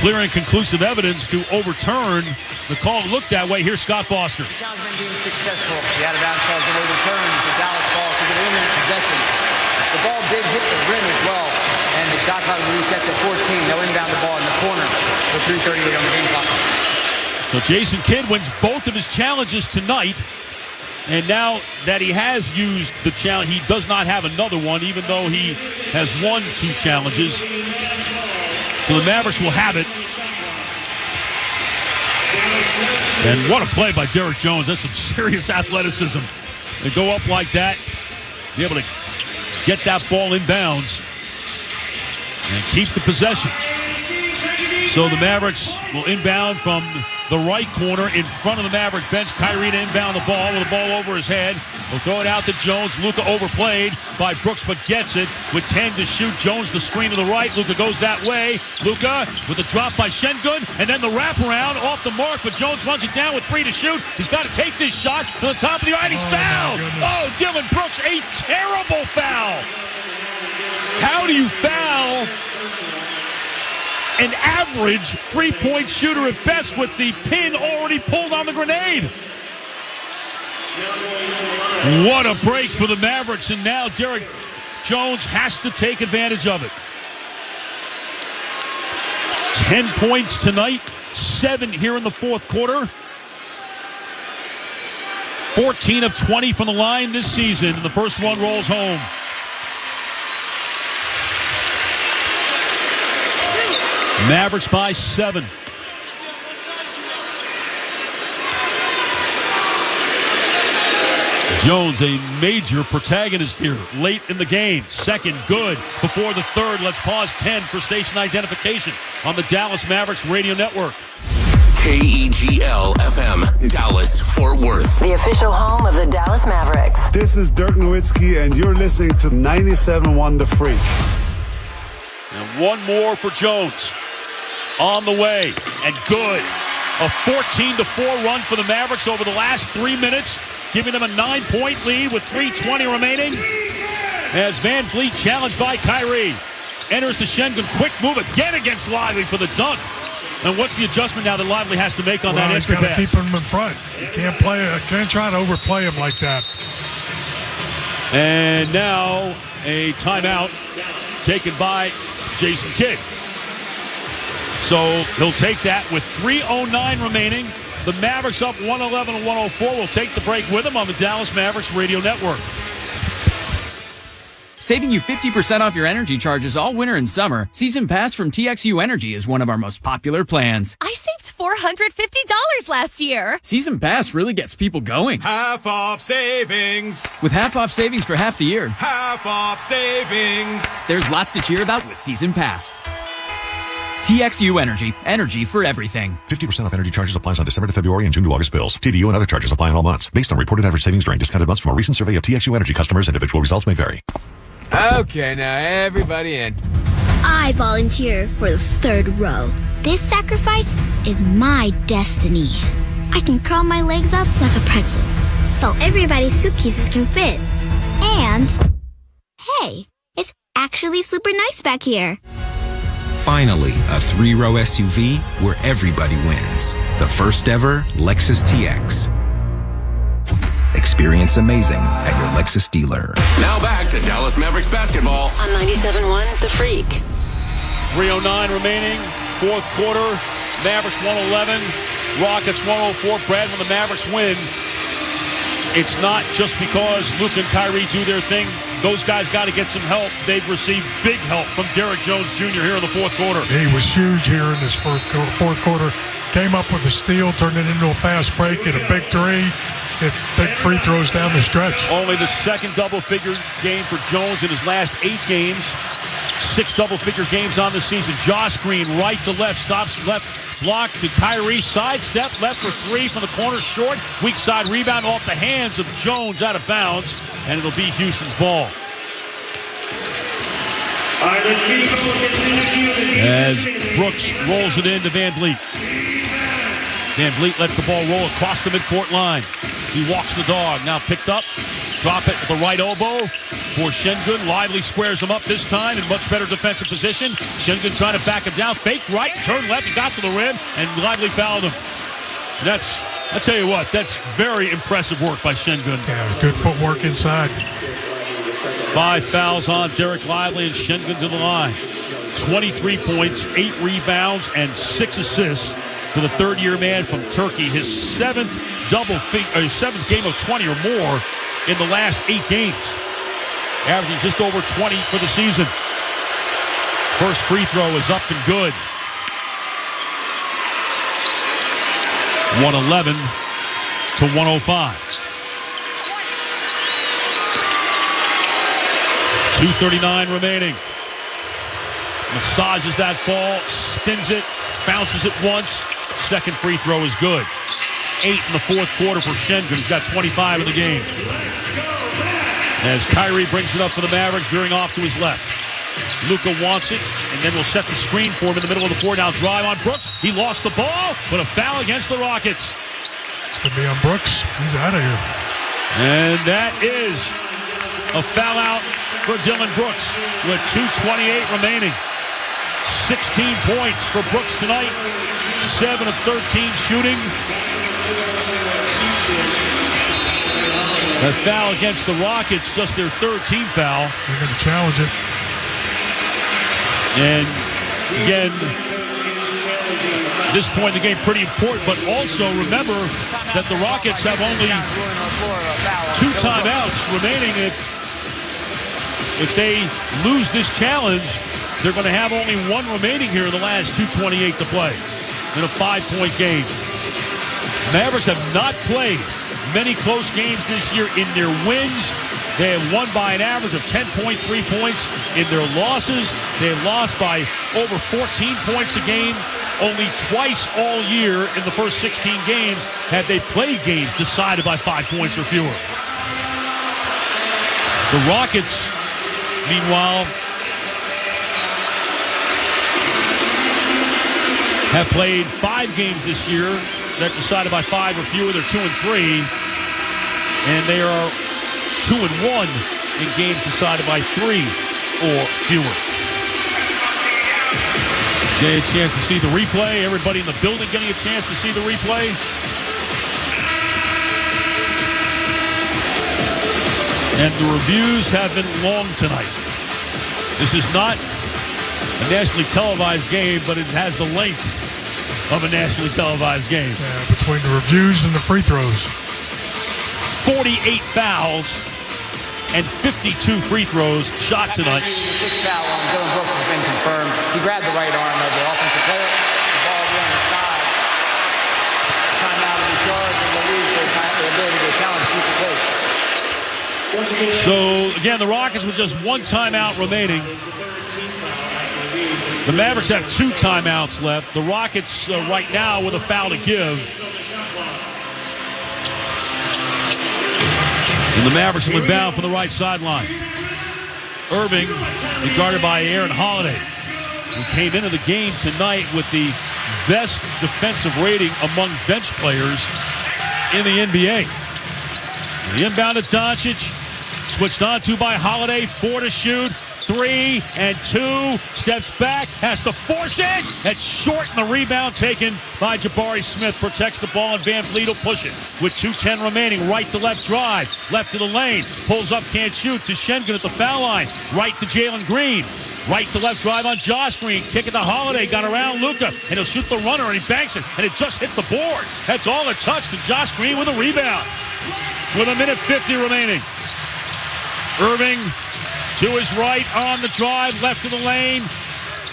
clear and conclusive evidence to overturn the call to look that way. Here's Scott Foster. The challenge been being successful. The out-of-bounds call is overturned. The Dallas ball to get eliminate possession. The ball did hit the rim as well. And the shot clock resets at 14. They'll inbound the ball in the corner with 3:38 on the game clock. So Jason Kidd wins both of his challenges tonight. And now that he has used the challenge, he does not have another one, even though he has won 2 challenges. So the Mavericks will have it. And what a play by Derek Jones. That's some serious athleticism. To go up like that, be able to get that ball in bounds and keep the possession. So the Mavericks will inbound from the right corner in front of the Maverick bench. Kyrie to inbound the ball with the ball over his head. He'll throw it out to Jones. Luka overplayed by Brooks, but gets it with 10 to shoot. Jones the screen to the right. Luka goes that way. Luka with a drop by Sengun, and then the wraparound off the mark, but Jones runs it down with 3 to shoot. He's got to take this shot to the top of the iron. He's fouled. Oh, Dylan Brooks, a terrible foul. How do you foul an average three-point shooter at best with the pin already pulled on the grenade? What a break for the Mavericks, and now Derek Jones has to take advantage of it. 10 points tonight, 7 here in the fourth quarter. 14 of 20 from the line this season, and the first one rolls home. Mavericks by 7. Jones, a major protagonist here late in the game. Second, good. Before the third, let's pause 10 for station identification on the Dallas Mavericks radio network. KEGL-FM, Dallas, Fort Worth. The official home of the Dallas Mavericks. This is Dirk Nowitzki, and you're listening to 97.1 The Freak. And one more for Jones. On the way, and good. A 14-4 run for the Mavericks over the last 3 minutes, giving them a 9-point lead with 3:20 remaining. As Van Vliet, challenged by Kyrie, enters the Sengun. Quick move again against Lively for the dunk. And what's the adjustment now that Lively has to make on that extra pass? He's got to keep him in front. You can't try to overplay him like that. And now a timeout taken by Jason Kidd. So he'll take that with 3:09 remaining. The Mavericks up 111-104. We'll take the break with him on the Dallas Mavericks Radio Network. Saving you 50% off your energy charges all winter and summer, Season Pass from TXU Energy is one of our most popular plans. I saved $450 last year. Season Pass really gets people going. Half off savings. With half off savings for half the year. Half off savings. There's lots to cheer about with Season Pass. TXU Energy. Energy for everything. 50% off energy charges applies on December to February and June to August bills. TDU and other charges apply in all months. Based on reported average savings during discounted months from a recent survey of TXU Energy customers, individual results may vary. Okay, now everybody in. I volunteer for the third row. This sacrifice is my destiny. I can curl my legs up like a pretzel, so everybody's suitcases can fit. And, hey, it's actually super nice back here. Finally, a 3-row SUV where everybody wins. The first ever Lexus TX. Experience amazing at your Lexus dealer. Now back to Dallas Mavericks basketball on 97.1 The Freak. 3:09 remaining, fourth quarter. Mavericks 111, Rockets 104. Brad, when the Mavericks win, it's not just because Luka and Kyrie do their thing. Those guys got to get some help. They've received big help from Derrick Jones Jr. here in the fourth quarter. He was huge here in this fourth quarter. Came up with a steal, turned it into a fast break, hit a big three. Hit big free throws down the stretch. Only the second double-figure game for Jones in his last 8 games. 6 double-figure games on the season. Josh Green, right to left, stops left block to Kyrie. Sidestep left for 3 from the corner, short. Weak side rebound off the hands of Jones out of bounds, and it'll be Houston's ball. All right, let's keep going. As Brooks rolls it into Van Vliet. Van Vliet lets the ball roll across the midcourt line. He walks the dog, now picked up. Drop it at the right elbow for Sengun. Lively squares him up this time in much better defensive position. Sengun trying to back him down. Fake right, turn left, he got to the rim, and Lively fouled him. I tell you what, that's very impressive work by Sengun. Yeah, good footwork inside. 5 fouls on Derek Lively and Sengun to the line. 23 points, 8 rebounds, and 6 assists for the third-year man from Turkey. His 7th game of 20 or more in the last 8 games. Averaging just over 20 for the season. First free throw is up and good. 111 to 105. 2:39 remaining. Massages that ball, spins it, bounces it once. Second free throw is good. 8 in the fourth quarter for Sengun. He's got 25 in the game. As Kyrie brings it up for the Mavericks, veering off to his left. Luka wants it, and then will set the screen for him in the middle of the floor. Now drive on Brooks. He lost the ball, but a foul against the Rockets. It's going to be on Brooks. He's out of here. And that is a foul out for Dylan Brooks with 2:28 remaining. 16 points for Brooks tonight. 7 of 13 shooting. A foul against the Rockets, just their third team foul. They're going to challenge it. And again, this point in the game pretty important, but also remember that the Rockets have only 2 timeouts remaining. If they lose this challenge, they're going to have only 1 remaining here in the last 2:28 to play in a 5-point game. Mavericks have not played many close games this year. In their wins, they have won by an average of 10.3 points. In their losses, they have lost by over 14 points a game. Only twice all year in the first 16 games have they played games decided by 5 points or fewer. The Rockets, meanwhile, have played 5 games this year that decided by 5 or fewer. They're 2-3, and they are 2-1 in games decided by 3 or fewer. Getting a chance to see the replay. Everybody in the building getting a chance to see the replay. And the reviews have been long tonight. This is not a nationally televised game, but it has the length of a nationally televised game. Yeah, between the reviews and the free throws. 48 fouls and 52 free throws shot tonight. The sixth foul on Dylan Brooks has been confirmed. He grabbed the right arm of the offensive player. The ball will be on the side. Timeout will be charged and will lose their ability to challenge future plays. So, again, the Rockets with just one timeout remaining. The Mavericks have 2 timeouts left. The Rockets right now with a foul to give. And the Mavericks will inbound from the right sideline. Irving, guarded by Aaron Holiday, who came into the game tonight with the best defensive rating among bench players in the NBA. The inbound to Doncic, switched on to by Holiday, 4 to shoot, 3 and 2, steps back, has to force it. That's short, and the rebound taken by Jabari Smith. Protects the ball, and Van Vliet will push it with 2:10 remaining. Right to left drive, left to the lane, pulls up, can't shoot. To Sengun at the foul line, right to Jalen Green. Right to left drive on Josh Green. Kick it to Holiday. Got around Luka. And he'll shoot the runner, and he banks it. And it just hit the board. That's all it touched. And Josh Green with a rebound. With 1:50 remaining. Irving to his right on the drive. Left to the lane.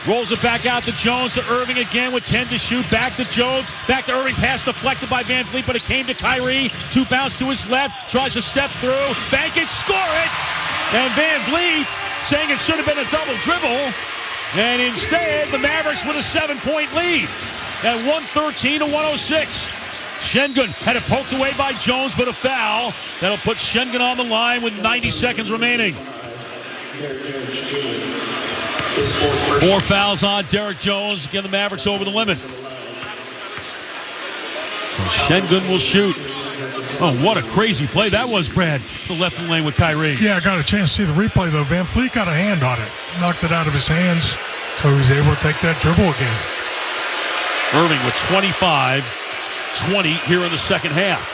Rolls it back out to Jones. To Irving again with 10 to shoot. Back to Jones. Back to Irving. Pass deflected by Van Vliet, but it came to Kyrie. 2 bounce to his left. Tries to step through. Bank it. Score it. And Van Vliet saying it should have been a double dribble. And instead, the Mavericks with a 7-point lead at 113-106. Sengun had it poked away by Jones, but a foul. That'll put Sengun on the line with 90 seconds remaining. 4 fouls on Derek Jones. Again, the Mavericks over the limit. So Sengun will shoot. Oh, what a crazy play that was, Brad. The left in the lane with Kyrie. Yeah, I got a chance to see the replay, though. Van Vliet got a hand on it. Knocked it out of his hands, so he was able to take that dribble again. Irving with 25-20 here in the second half.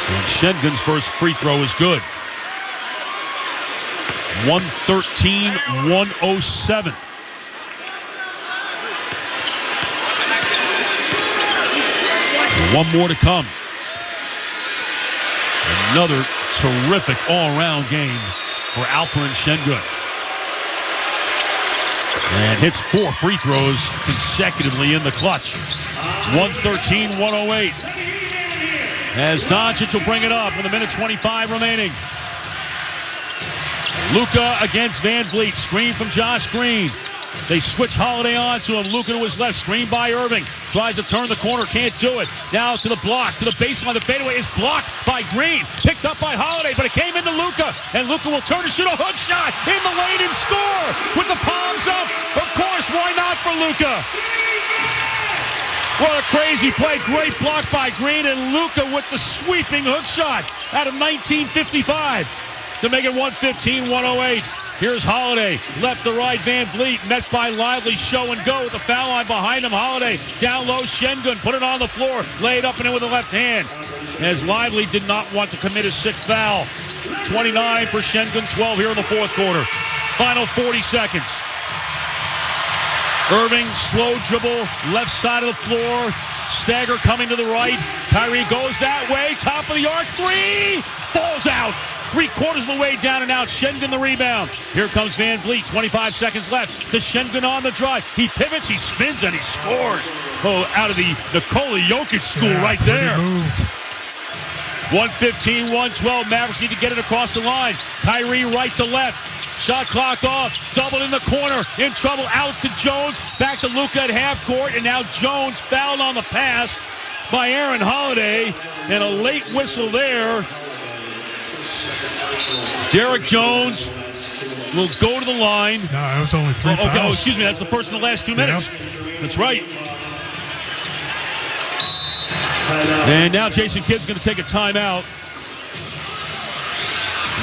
And Sengun's first free throw is good. 113-107. One more to come. Another terrific all-around game for Alperen Sengun. And hits 4 free throws consecutively in the clutch. 113-108. As Doncic will bring it up with 1:25 remaining. Luka against Van Vliet. Screen from Josh Green. They switch Holiday on to him. Luka to his left. Screen by Irving. Tries to turn the corner. Can't do it. Now to the block. To the baseline. The fadeaway is blocked by Green. Picked up by Holiday. But it came into Luka. And Luka will turn to shoot a hook shot in the lane and score with the palms up. Of course, why not for Luka? What a crazy play. Great block by Green. And Luka with the sweeping hook shot out of 1955 to make it 115-108. Here's Holiday, left to right, Van Vliet, met by Lively, show and go with the foul line behind him. Holiday, down low, Sengun, put it on the floor, laid up and in with the left hand. As Lively did not want to commit his 6th foul. 29 for Sengun, 12 here in the 4th quarter. Final 40 seconds. Irving, slow dribble, left side of the floor. Stagger coming to the right. Kyrie goes that way, top of the arc, 3, falls out. 3/4 of the way down and out. Sengun the rebound. Here comes Van Vliet. 25 seconds left. To Sengun on the drive. He pivots, he spins, and he scores. Oh, out of the Nikola Jokic school right there. Move. 115-112. Mavericks need to get it across the line. Kyrie right to left. Shot clock off. Double in the corner. In trouble. Out to Jones. Back to Luka at half court. And now Jones fouled on the pass by Aaron Holiday. And a late whistle there. Derek Jones will go to the line. No, that was only 3 fouls. Oh, excuse me. That's the first in the last 2 minutes. Yep. That's right. And now Jason Kidd's going to take a timeout.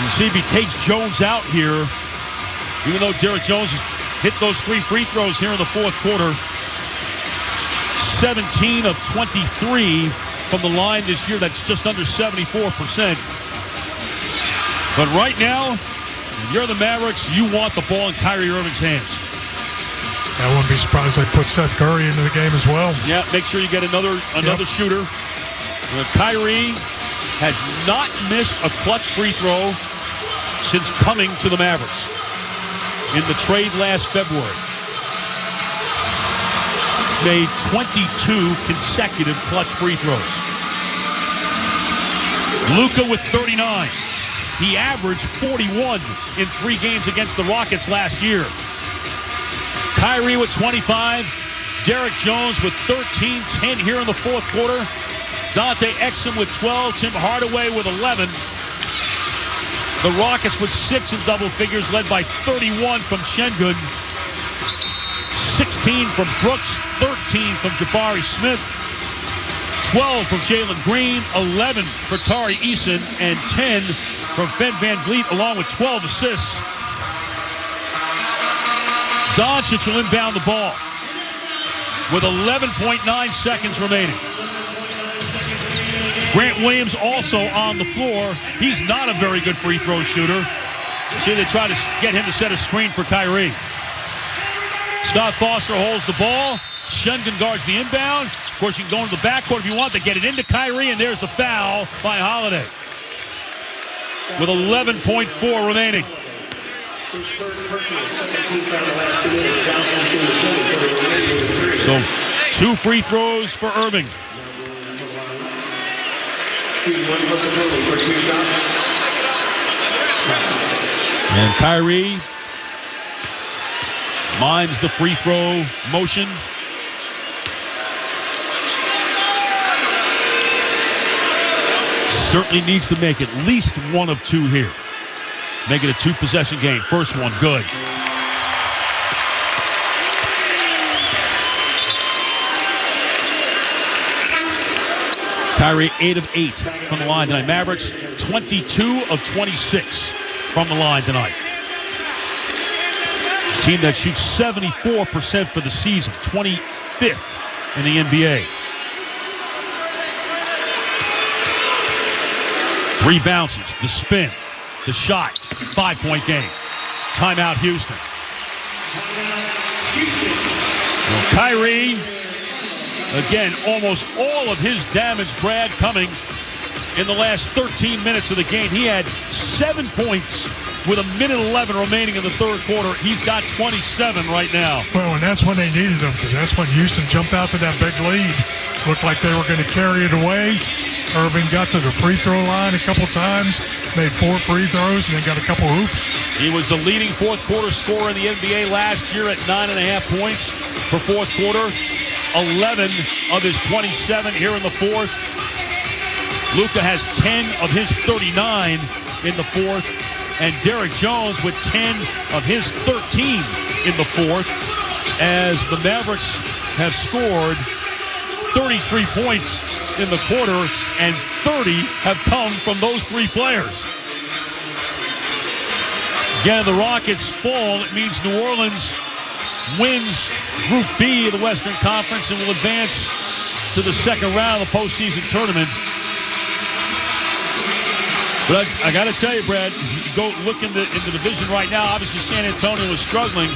You see if he takes Jones out here. Even though Derek Jones has hit those 3 free throws here in the 4th quarter. 17 of 23 from the line this year. That's just under 74%. But right now, you're the Mavericks. You want the ball in Kyrie Irving's hands. I wouldn't be surprised they put Steph Curry into the game as well. Yeah, make sure you get another shooter. Kyrie has not missed a clutch free throw since coming to the Mavericks in the trade last February. Made 22 consecutive clutch free throws. Luka with 39. He averaged 41 in 3 games against the Rockets last year. Kyrie with 25. Derek Jones with 13, 10 here in the fourth quarter. Dante Exum with 12. Tim Hardaway with 11. The Rockets with 6 in double figures, led by 31 from Sengun, 16 from Brooks, 13 from Jabari Smith, 12 from Jalen Green, 11 for Tari Eason, and 10 from Fed VanVleet, along with 12 assists. Doncic will inbound the ball with 11.9 seconds remaining. Grant Williams also on the floor. He's not a very good free throw shooter. See, they try to get him to set a screen for Kyrie. Scott Foster holds the ball. Sengun guards the inbound. Of course, you can go into the backcourt if you want to get it into Kyrie, and there's the foul by Holiday with 11.4 remaining. So, 2 free throws for Irving. And Kyrie mimes the free throw motion. Certainly needs to make at least 1 of 2 here. Make it a 2-possession game. First one, good. Kyrie, 8 of 8 from the line tonight. Mavericks, 22 of 26 from the line tonight. A team that shoots 74% for the season, 25th in the NBA. 3 bounces, the spin, the shot, 5-point game. Timeout, Houston. Well, Kyrie, again, almost all of his damage, Brad, coming in the last 13 minutes of the game. He had 7 points with 1:11 remaining in the third quarter. He's got 27 right now. Well, and that's when they needed him, because that's when Houston jumped out to that big lead. Looked like they were going to carry it away. Irving got to the free throw line a couple times, made 4 free throws, and then got a couple hoops. He was the leading fourth quarter scorer in the NBA last year at 9.5 points per fourth quarter. 11 of his 27 here in the fourth. Luka has 10 of his 39 in the fourth. And Derek Jones with 10 of his 13 in the fourth, as the Mavericks have scored 33 points in the quarter, and 30 have come from those 3 players. Again, the Rockets fall. It means New Orleans wins Group B of the Western Conference and will advance to the second round of the postseason tournament. But I got to tell you, Brad, go look in the division right now. Obviously, San Antonio is struggling,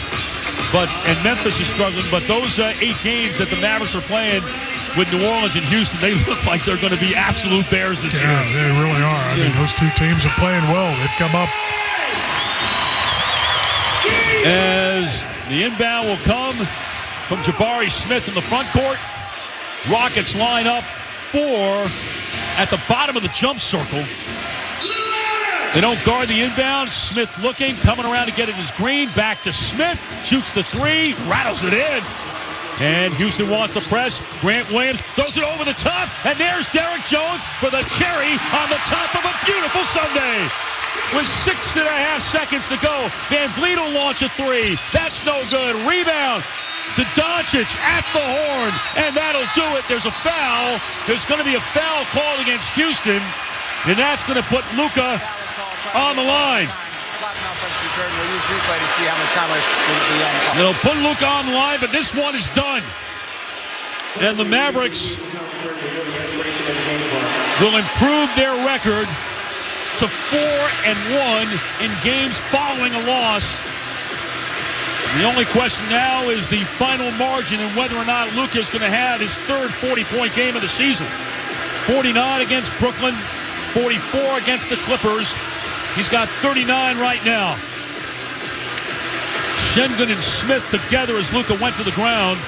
and Memphis is struggling. But those 8 games that the Mavericks are playing with New Orleans and Houston, they look like they're going to be absolute bears this year. Yeah, they really are. I mean, those 2 teams are playing well. They've come up. As the inbound will come from Jabari Smith in the front court. Rockets line up 4 at the bottom of the jump circle. They don't guard the inbound. Smith looking, coming around to get it as Green. Back to Smith. Shoots the 3. Rattles it in. And Houston wants the press. Grant Williams throws it over the top. And there's Derek Jones for the cherry on the top of a beautiful Sunday. With 6.5 seconds to go, VanVleet will launch a 3. That's no good. Rebound to Doncic at the horn. And that'll do it. There's a foul. There's going to be a foul called against Houston. And that's going to put Luka on the line. They'll put Luka on the line, but this one is done. And the Mavericks will improve their record to 4-1 in games following a loss The only question now is the final margin and whether or not Luka is going to have his third 40-point game of the season. 49 against Brooklyn, 44 against the Clippers. He's got 39 right now. Sengun and Smith together as Luka went to the ground.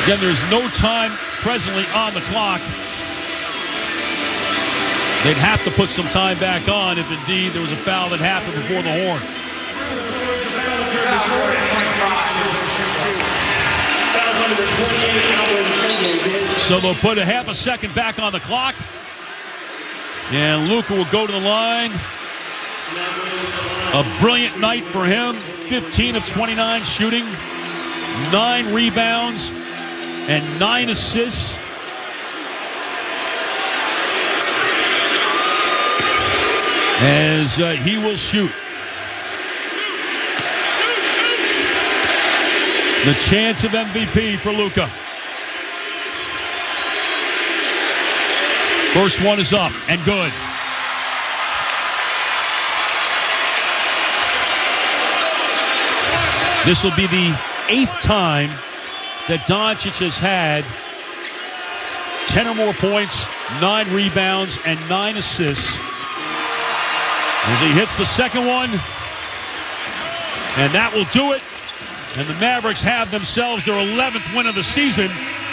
Again, there's no time presently on the clock. They'd have to put some time back on if indeed there was a foul that happened before the horn. So they'll put a half a second back on the clock. And Luka will go to the line. A brilliant night for him. 15 of 29 shooting. 9 rebounds and 9 assists. As he will shoot. The chance of MVP for Luka. First one is up and good. This will be the 8th time that Doncic has had 10 or more points, 9 rebounds, and 9 assists. As he hits the second one, and that will do it. And the Mavericks have themselves their 11th win of the season.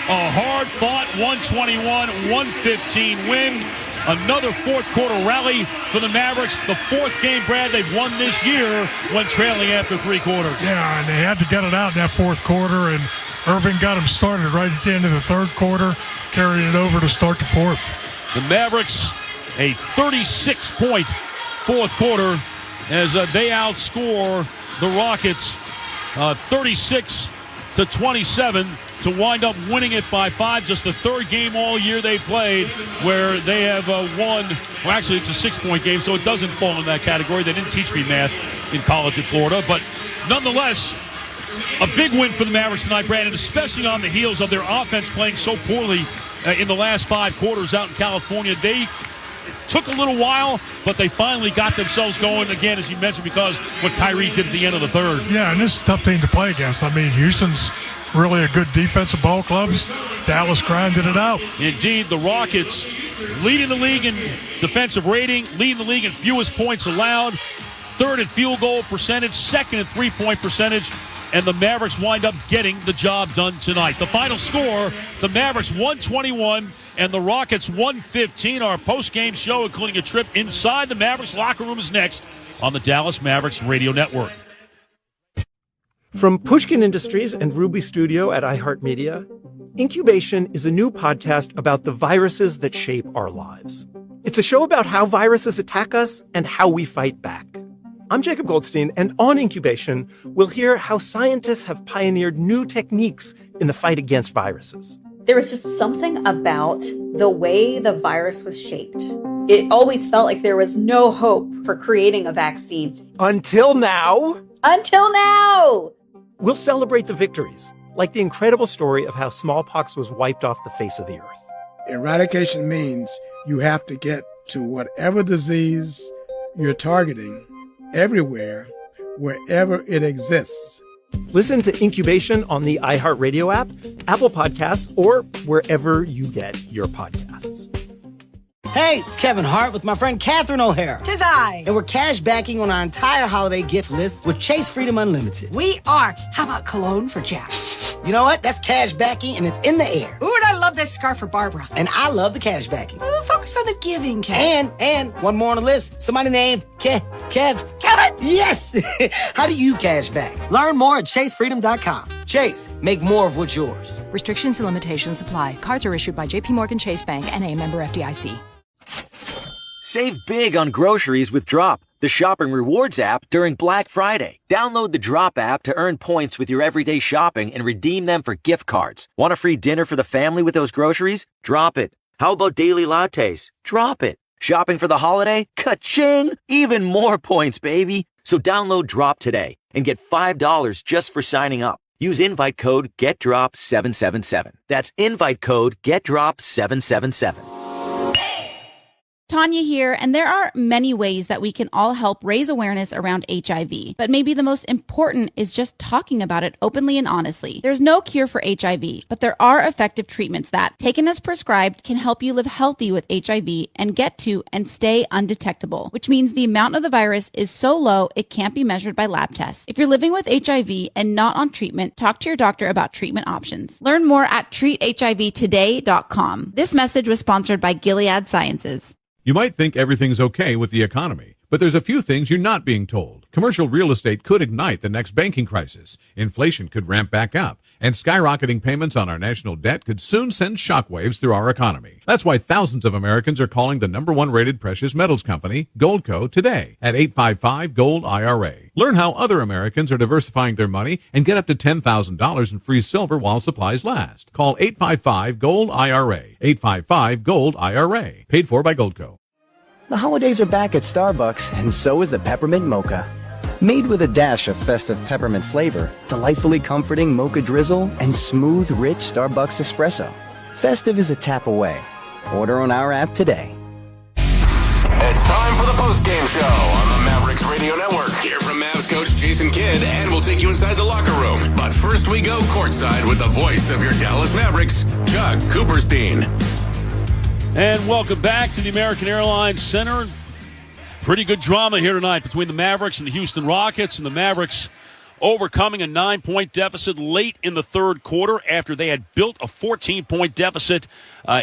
A hard-fought 121-115 win. Another fourth-quarter rally for the Mavericks. The 4th game, Brad, they've won this year when trailing after 3 quarters. Yeah, and they had to get it out in that 4th quarter, and Irving got them started right at the end of the 3rd quarter, carrying it over to start the 4th. The Mavericks, a 36-point 4th quarter as they outscore the Rockets 36-27 to wind up winning it by 5. Just the 3rd game all year they played where they have won. Well, actually, it's a 6-point game, so it doesn't fall in that category. They didn't teach me math in college at Florida. But nonetheless, a big win for the Mavericks tonight, Brandon, especially on the heels of their offense playing so poorly in the last 5 quarters out in California. They took a little while, but they finally got themselves going again, as you mentioned, because what Kyrie did at the end of the 3rd. Yeah, and this is a tough team to play against. I mean, Houston's really a good defensive ball club. Dallas grinded it out. Indeed, the Rockets leading the league in defensive rating, leading the league in fewest points allowed, 3rd in field goal percentage, 2nd in three-point percentage, and the Mavericks wind up getting the job done tonight. The final score, the Mavericks 121 and the Rockets 115. Our post-game show, including a trip inside the Mavericks locker room, is next on the Dallas Mavericks Radio Network. From Pushkin Industries and Ruby Studio at iHeartMedia, Incubation is a new podcast about the viruses that shape our lives. It's a show about how viruses attack us and how we fight back. I'm Jacob Goldstein, and on Incubation, we'll hear how scientists have pioneered new techniques in the fight against viruses. There was just something about the way the virus was shaped. It always felt like there was no hope for creating a vaccine. Until now. Until now! We'll celebrate the victories, like the incredible story of how smallpox was wiped off the face of the earth. Eradication means you have to get to whatever disease you're targeting everywhere, wherever it exists. Listen to Incubation on the iHeartRadio app, Apple Podcasts, or wherever you get your podcasts. Hey, it's Kevin Hart with my friend Catherine O'Hara. 'Tis I. And we're cash backing on our entire holiday gift list with Chase Freedom Unlimited. We are. How about cologne for Jack? You know what? That's cash backing, and it's in the air. Ooh, and I love this scarf for Barbara. And I love the cash backing. Ooh, focus on the giving, Kev. And one more on the list. Somebody named Kev. Kevin! Yes! How do you cash back? Learn more at chasefreedom.com. Chase, make more of what's yours. Restrictions and limitations apply. Cards are issued by JPMorgan Chase Bank and a member FDIC. Save big on groceries with Drop, the shopping rewards app during Black Friday. Download the Drop app to earn points with your everyday shopping and redeem them for gift cards. Want a free dinner for the family with those groceries? Drop it. How about daily lattes? Drop it. Shopping for the holiday? Ka-ching! Even more points, baby. So download Drop today and get $5 just for signing up. Use invite code GetDrop777. That's invite code GetDrop777. Tanya here, and there are many ways that we can all help raise awareness around HIV, but maybe the most important is just talking about it openly and honestly. There's no cure for HIV, but there are effective treatments that, taken as prescribed, can help you live healthy with HIV and get to and stay undetectable, which means the amount of the virus is so low it can't be measured by lab tests. If you're living with HIV and not on treatment, talk to your doctor about treatment options. Learn more at treathivtoday.com. This message was sponsored by Gilead Sciences. You might think everything's okay with the economy, but there's a few things you're not being told. Commercial real estate could ignite the next banking crisis. Inflation could ramp back up, and skyrocketing payments on our national debt could soon send shockwaves through our economy. That's why thousands of Americans are calling the #1 rated precious metals company, Goldco, today at 855-GOLD-IRA. Learn how other Americans are diversifying their money and get up to $10,000 in free silver while supplies last. Call 855-GOLD-IRA. 855-GOLD-IRA. Paid for by Goldco. The holidays are back at Starbucks, and so is the Peppermint Mocha. Made with a dash of festive peppermint flavor, delightfully comforting mocha drizzle, and smooth, rich Starbucks espresso. Festive is a tap away. Order on our app today. It's time for the post-game show on the Mavericks Radio Network. Hear from Mavs coach Jason Kidd, and we'll take you inside the locker room. But first we go courtside with the voice of your Dallas Mavericks, Chuck Cooperstein. And welcome back to the American Airlines Center. Pretty good drama here tonight between the Mavericks and the Houston Rockets, and the Mavericks overcoming a 9-point deficit late in the third quarter after they had built a 14-point deficit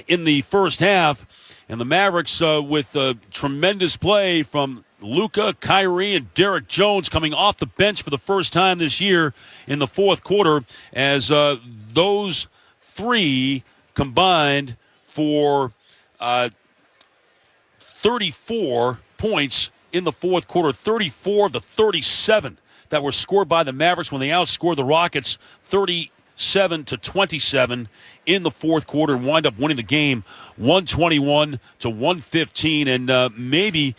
in the first half. And the Mavericks with tremendous play from Luka, Kyrie, and Derek Jones coming off the bench for the first time this year in the fourth quarter, as those three combined for 34 points in the fourth quarter, 34 of the 37 that were scored by the Mavericks when they outscored the Rockets 37-27 in the fourth quarter and wind up winning the game 121-115. And maybe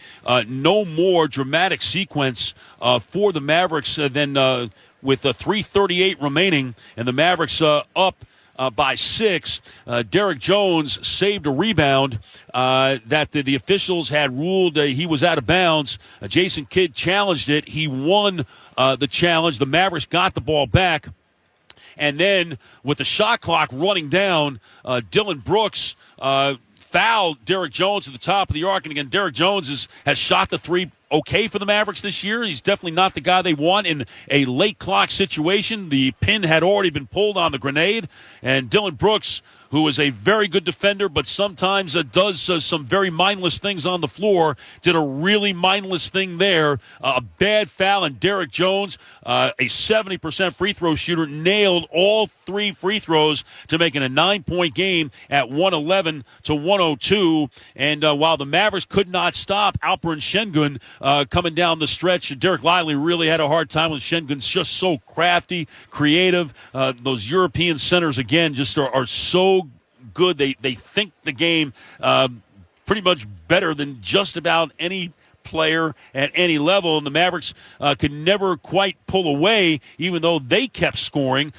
no more dramatic sequence for the Mavericks than with 3:38 remaining and the Mavericks up by 6. Derek Jones saved a rebound that the officials had ruled he was out of bounds. Jason Kidd challenged it. He won the challenge. The Mavericks got the ball back. And then with the shot clock running down, Dylan Brooks fouled Derek Jones at the top of the arc. And again, Derek Jones has shot the three okay for the Mavericks this year. He's definitely not the guy they want in a late clock situation. The pin had already been pulled on the grenade. And Dylan Brooks, who is a very good defender but sometimes does some very mindless things on the floor, did a really mindless thing there. A bad foul, and Derek Jones, a 70% free throw shooter, nailed all three free throws to make it a 9-point game at 111-102. And while the Mavericks could not stop Alperen Sengun coming down the stretch, Derek Lively really had a hard time with Sengun. Just so crafty, creative. Those European centers, again, just are so good. They think the game pretty much better than just about any player at any level, and the Mavericks could never quite pull away, even though they kept scoring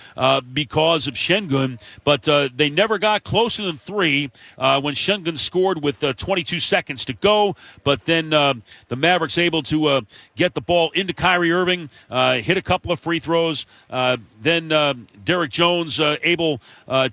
because of Sengun. But they never got closer than 3 when Sengun scored with 22 seconds to go. But then the Mavericks able to get the ball into Kyrie Irving, hit a couple of free throws. Then Derek Jones able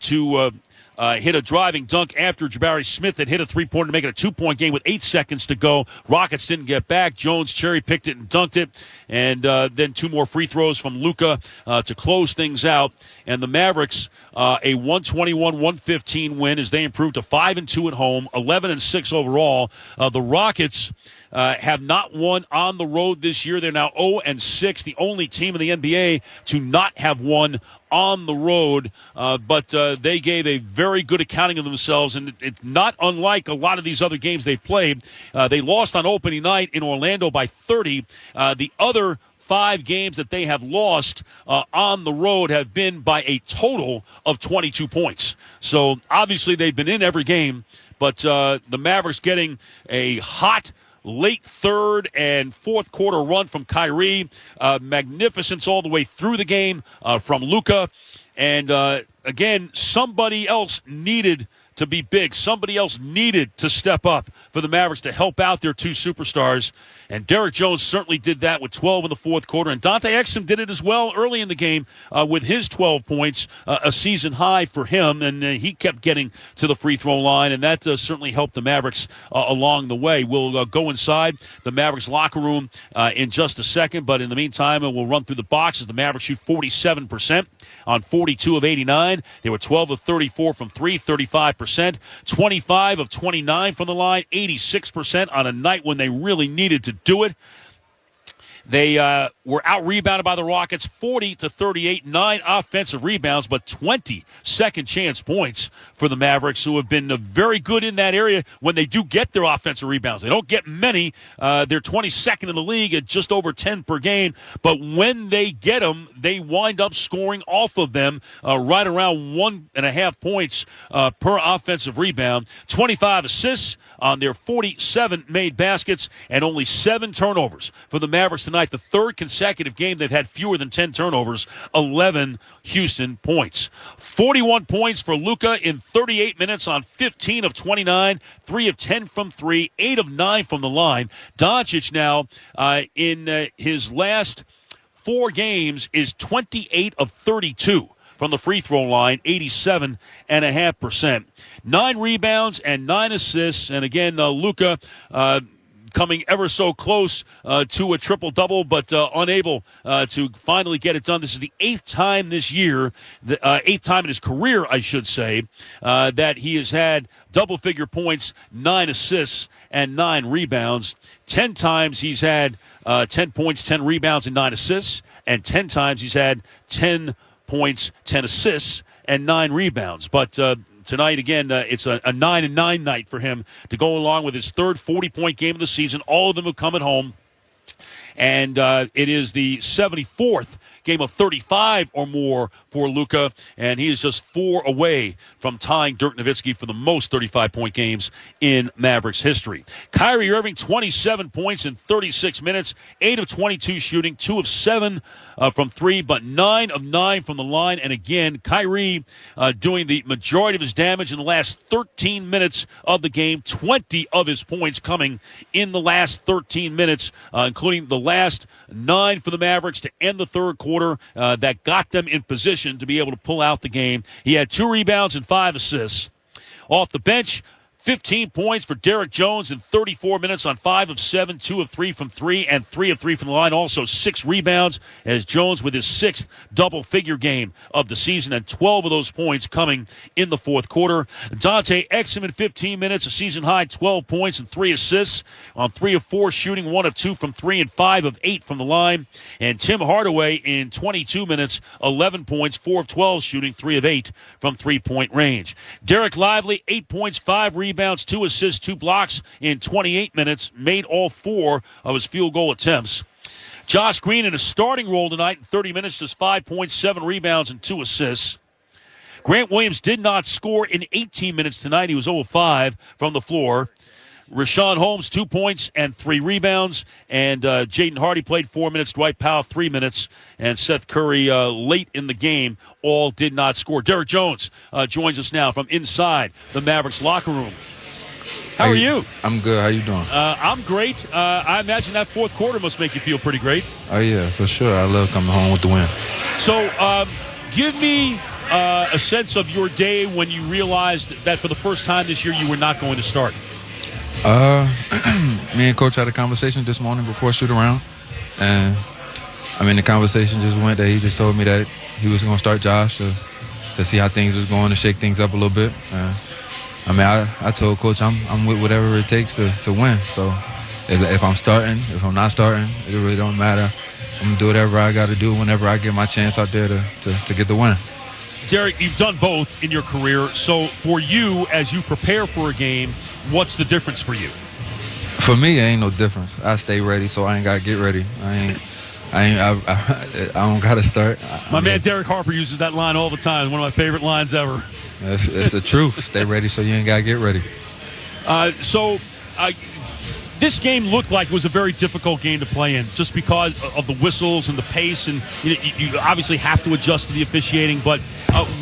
to hit a driving dunk after Jabari Smith had hit a three-pointer to make it a 2-point game with 8 seconds to go. Rockets didn't get back. Jones cherry-picked it and dunked it. And then 2 more free throws from Luka to close things out. And the Mavericks, a 121-115 win as they improved to 5-2 at home, 11-6 overall. The Rockets have not won on the road this year. They're now 0-6, the only team in the NBA to not have won on the road, but they gave a very good accounting of themselves, and it's not unlike a lot of these other games they've played. They lost on opening night in Orlando by 30. The other 5 games that they have lost on the road have been by a total of 22 points. So obviously they've been in every game, but the Mavericks getting a hot late third and fourth quarter run from Kyrie. Magnificence all the way through the game from Luka. And, again, somebody else needed to be big. Somebody else needed to step up for the Mavericks to help out their two superstars. And Derek Jones certainly did that with 12 in the fourth quarter. And Dante Exum did it as well early in the game with his 12 points, a season high for him. And he kept getting to the free throw line, and that certainly helped the Mavericks along the way. We'll go inside the Mavericks locker room in just a second. But in the meantime, we'll run through the boxes. The Mavericks shoot 47% on 42 of 89. They were 12 of 34 from 3, 35%. 25 of 29 from the line, 86% on a night when they really needed to do it. They were out-rebounded by the Rockets, 40-38, 9 offensive rebounds, but 20 second-chance points for the Mavericks, who have been very good in that area when they do get their offensive rebounds. They don't get many. They're 22nd in the league at just over 10 per game, but when they get them, they wind up scoring off of them right around 1.5 points per offensive rebound. 25 assists on their 47 made baskets, and only 7 turnovers for the Mavericks tonight. The third consecutive game they've had fewer than 10 turnovers, 11 Houston points. 41 points for Luka in 38 minutes on 15 of 29, 3 of 10 from 3, 8 of 9 from the line. Doncic now in his last 4 games is 28 of 32. From the free throw line, 87.5%. 9 rebounds and 9 assists. And again, Luka coming ever so close to a triple-double, but unable to finally get it done. This is the 8th time this year, the 8th time in his career, I should say, that he has had double-figure points, 9 assists, and 9 rebounds. 10 times he's had 10 points, 10 rebounds, and 9 assists. And 10 times he's had 10 points, 10 assists, and 9 rebounds. But tonight, again, it's a 9-9 night for him to go along with his third 40-point game of the season. All of them have come at home. And it is the 74th game of 35 or more for Luka, and he is just 4 away from tying Dirk Nowitzki for the most 35-point games in Mavericks history. Kyrie Irving, 27 points in 36 minutes, 8 of 22 shooting, 2 of 7 from 3, but 9 of 9 from the line. And again, Kyrie doing the majority of his damage in the last 13 minutes of the game, 20 of his points coming in the last 13 minutes, including the last 9 for the Mavericks to end the third quarter that got them in position to be able to pull out the game. He had 2 rebounds and 5 assists. Off the bench, 15 points for Derek Jones in 34 minutes on 5 of 7, 2 of 3 from 3, and 3 of 3 from the line. Also 6 rebounds as Jones with his 6th double-figure game of the season, and 12 of those points coming in the fourth quarter. Dante Exum in 15 minutes, a season-high 12 points and 3 assists on 3 of 4 shooting, 1 of 2 from 3, and 5 of 8 from the line. And Tim Hardaway in 22 minutes, 11 points, 4 of 12 shooting, 3 of 8 from three-point range. Derek Lively, 8 points, 5 rebounds, 2 assists, 2 blocks in 28 minutes, made all 4 of his field goal attempts. Josh Green in a starting role tonight in 30 minutes, just 5 points, 7 rebounds, and 2 assists. Grant Williams did not score in 18 minutes tonight. He was 0 of 5 from the floor. Rashawn Holmes, 2 points and 3 rebounds. And Jaden Hardy played 4 minutes. Dwight Powell, 3 minutes. And Seth Curry late in the game. All did not score. Derek Jones joins us now from inside the Mavericks locker room. How are you? I'm good. How you doing? I'm great. I imagine that fourth quarter must make you feel pretty great. Oh, yeah, for sure. I love coming home with the win. So give me a sense of your day when you realized that for the first time this year you were not going to start. Me and Coach had a conversation this morning before shoot-around. And, the conversation just went that he just told me that he was going to start Josh to see how things was going, to shake things up a little bit. I told Coach I'm with whatever it takes to win. So if I'm starting, if I'm not starting, it really don't matter. I'm going to do whatever I got to do whenever I get my chance out there to get the win. Derek, you've done both in your career. So for you, as you prepare for a game, what's the difference for you? For me, it ain't no difference. I stay ready, so I ain't got to get ready. I don't got to start. My man Derek Harper uses that line all the time. It's one of my favorite lines ever. It's the truth. Stay ready so you ain't got to get ready. This game looked like it was a very difficult game to play in just because of the whistles and the pace, and you obviously have to adjust to the officiating. But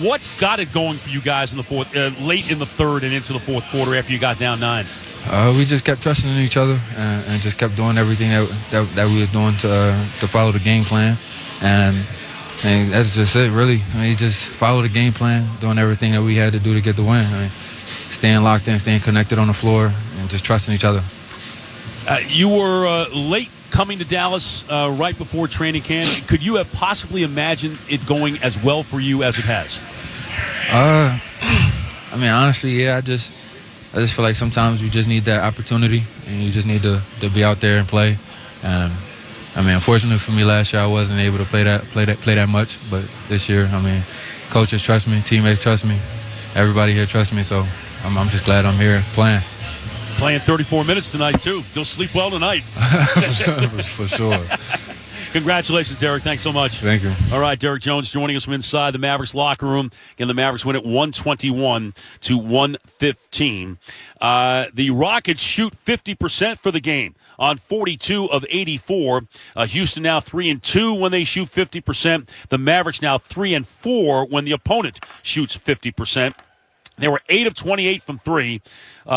what got it going for you guys in the fourth, late in the third and into the fourth quarter after you got down 9? We just kept trusting in each other and just kept doing everything that we were doing to follow the game plan. And that's just it, really. I mean, just follow the game plan, doing everything that we had to do to get the win. I mean, staying locked in, staying connected on the floor, and just trusting each other. You were late coming to Dallas right before training camp. Could you have possibly imagined it going as well for you as it has? I mean, honestly, yeah. I just feel like sometimes you just need that opportunity, and you just need to be out there and play. I mean, unfortunately for me last year, I wasn't able to play that much. But this year, I mean, coaches trust me, teammates trust me, everybody here trusts me. So I'm just glad I'm here playing. Playing 34 minutes tonight, too. You'll sleep well tonight. For sure. Congratulations, Derek. Thanks so much. Thank you. All right, Derek Jones joining us from inside the Mavericks locker room. Again, the Mavericks win at 121-115. The Rockets shoot 50% for the game on 42 of 84. Houston now 3-2 when they shoot 50%. The Mavericks now 3-4 when the opponent shoots 50%. They were 8 of 28 from 3,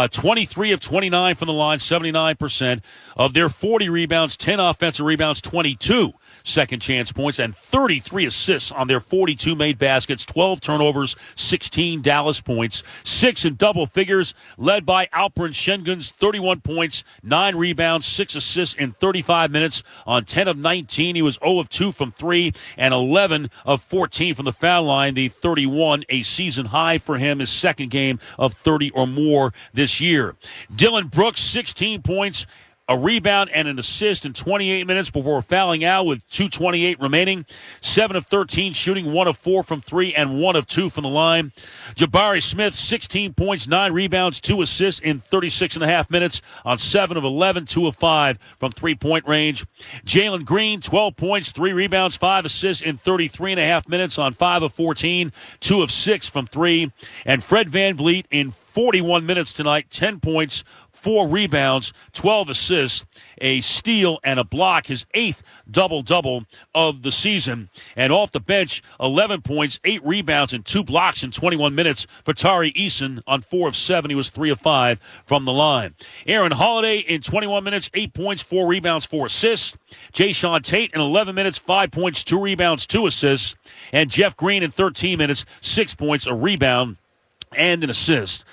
23 of 29 from the line, 79%. Of their 40 rebounds, 10 offensive rebounds, 22 second chance points, and 33 assists on their 42 made baskets, 12 turnovers, 16 Dallas points, 6 in double figures, led by Alperen Sengun's 31 points, 9 rebounds, 6 assists in 35 minutes. On 10 of 19, he was 0 of 2 from 3, and 11 of 14 from the foul line. The 31, a season high for him, his second game of 30 or more this year. Dylan Brooks, 16 points, a rebound and an assist in 28 minutes before fouling out with 2:28 remaining. 7 of 13 shooting, 1 of 4 from 3, and 1 of 2 from the line. Jabari Smith, 16 points, 9 rebounds, 2 assists in 36.5 minutes on 7 of 11, 2 of 5 from three-point range. Jalen Green, 12 points, 3 rebounds, 5 assists in 33.5 minutes on 5 of 14, 2 of 6 from 3. And Fred VanVleet in 41 minutes tonight, 10 points, 4 rebounds, 12 assists, a steal, and a block, his 8th double-double of the season. And off the bench, 11 points, 8 rebounds, and 2 blocks in 21 minutes for Tari Eason on 4 of 7. He was 3 of 5 from the line. Aaron Holiday in 21 minutes, 8 points, 4 rebounds, 4 assists. Jayshawn Tate in 11 minutes, 5 points, 2 rebounds, 2 assists. And Jeff Green in 13 minutes, 6 points, a rebound, and an assist.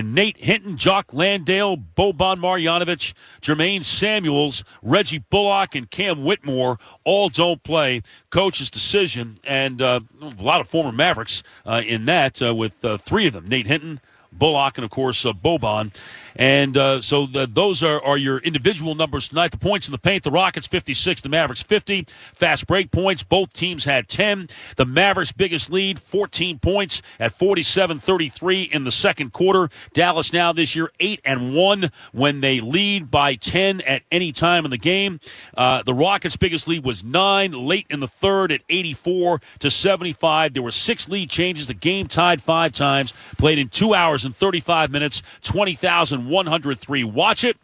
Nate Hinton, Jock Landale, Boban Marjanovic, Jermaine Samuels, Reggie Bullock, and Cam Whitmore all don't play. Coach's decision, and a lot of former Mavericks in that with 3 of them, Nate Hinton, Bullock, and, of course, Boban. And so those are your individual numbers tonight. The points in the paint, the Rockets 56, the Mavericks 50. Fast break points, both teams had 10. The Mavericks' biggest lead, 14 points at 47-33 in the second quarter. Dallas now this year 8-1 when they lead by 10 at any time in the game. The Rockets' biggest lead was 9 late in the third at 84-75. There were 6 lead changes. The game tied 5 times, played in 2 hours and 35 minutes, 20,103. Watch it.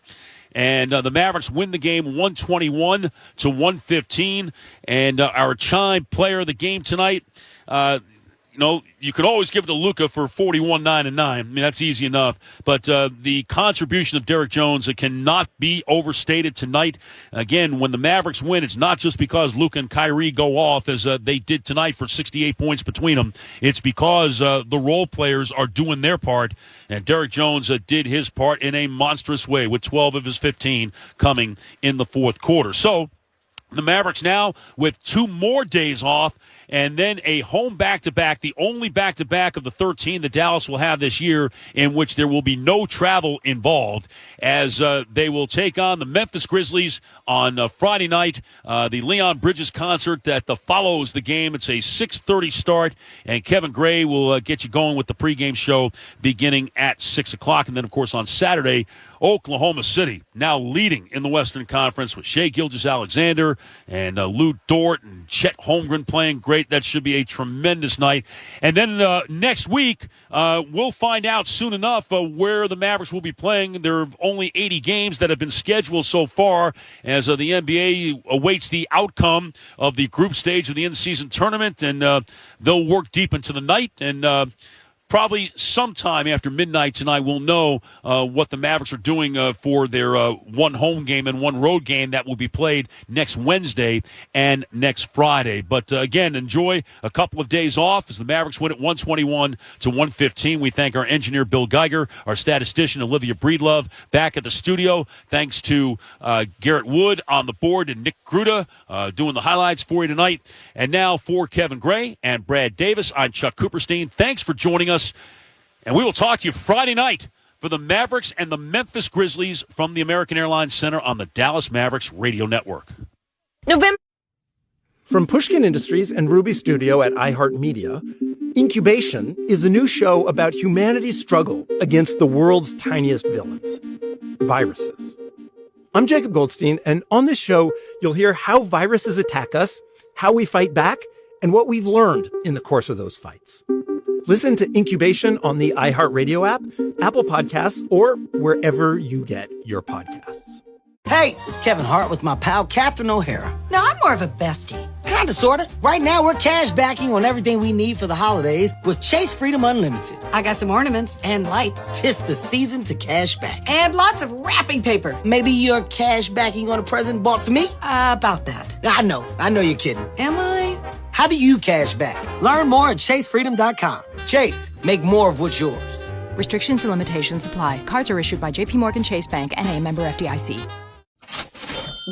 And the Mavericks win the game 121-115. And our Chime player of the game tonight, you could always give it to Luka for 41, 9, and 9. I mean, that's easy enough. But the contribution of Derek Jones cannot be overstated tonight. Again, when the Mavericks win, it's not just because Luka and Kyrie go off as they did tonight for 68 points between them. It's because the role players are doing their part. And Derek Jones did his part in a monstrous way with 12 of his 15 coming in the fourth quarter. So the Mavericks now with 2 more days off and then a home back-to-back, the only back-to-back of the 13 that Dallas will have this year in which there will be no travel involved as they will take on the Memphis Grizzlies on Friday night. The Leon Bridges concert that follows the game. It's a 6:30 start, and Kevin Gray will get you going with the pregame show beginning at 6 o'clock. And then, of course, on Saturday, Oklahoma City now leading in the Western Conference with Shai Gilgeous-Alexander and Lou Dort and Chet Holmgren playing great. That should be a tremendous night. And then next week, we'll find out soon enough where the Mavericks will be playing. There are only 80 games that have been scheduled so far as the NBA awaits the outcome of the group stage of the in-season tournament, and they'll work deep into the night, and probably sometime after midnight tonight, we'll know what the Mavericks are doing for their one home game and one road game that will be played next Wednesday and next Friday. But again, enjoy a couple of days off as the Mavericks win at 121-115. We thank our engineer, Bill Geiger, our statistician, Olivia Breedlove, back at the studio. Thanks to Garrett Wood on the board and Nick Gruda doing the highlights for you tonight. And now for Kevin Gray and Brad Davis, I'm Chuck Cooperstein. Thanks for joining us. And we will talk to you Friday night for the Mavericks and the Memphis Grizzlies from the American Airlines Center on the Dallas Mavericks Radio Network. November. From Pushkin Industries and Ruby Studio at iHeartMedia, Incubation is a new show about humanity's struggle against the world's tiniest villains, viruses. I'm Jacob Goldstein, and on this show, you'll hear how viruses attack us, how we fight back, and what we've learned in the course of those fights. Listen to Incubation on the iHeartRadio app, Apple Podcasts, or wherever you get your podcasts. Hey, it's Kevin Hart with my pal Catherine O'Hara. No, I'm more of a bestie. Kinda, sorta. Right now, we're cash backing on everything we need for the holidays with Chase Freedom Unlimited. I got some ornaments and lights. 'Tis the season to cash back. And lots of wrapping paper. Maybe you're cash backing on a present bought for me? About that. I know you're kidding. Am I? How do you cash back? Learn more at chasefreedom.com. Chase, make more of what's yours. Restrictions and limitations apply. Cards are issued by JP Morgan Chase Bank, N.A., member FDIC.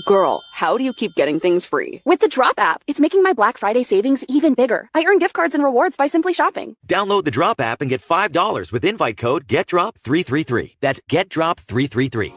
Girl, how do you keep getting things free? With the Drop app, it's making my Black Friday savings even bigger. I earn gift cards and rewards by simply shopping. Download the Drop app and get $5 with invite code GetDrop333. That's GetDrop333.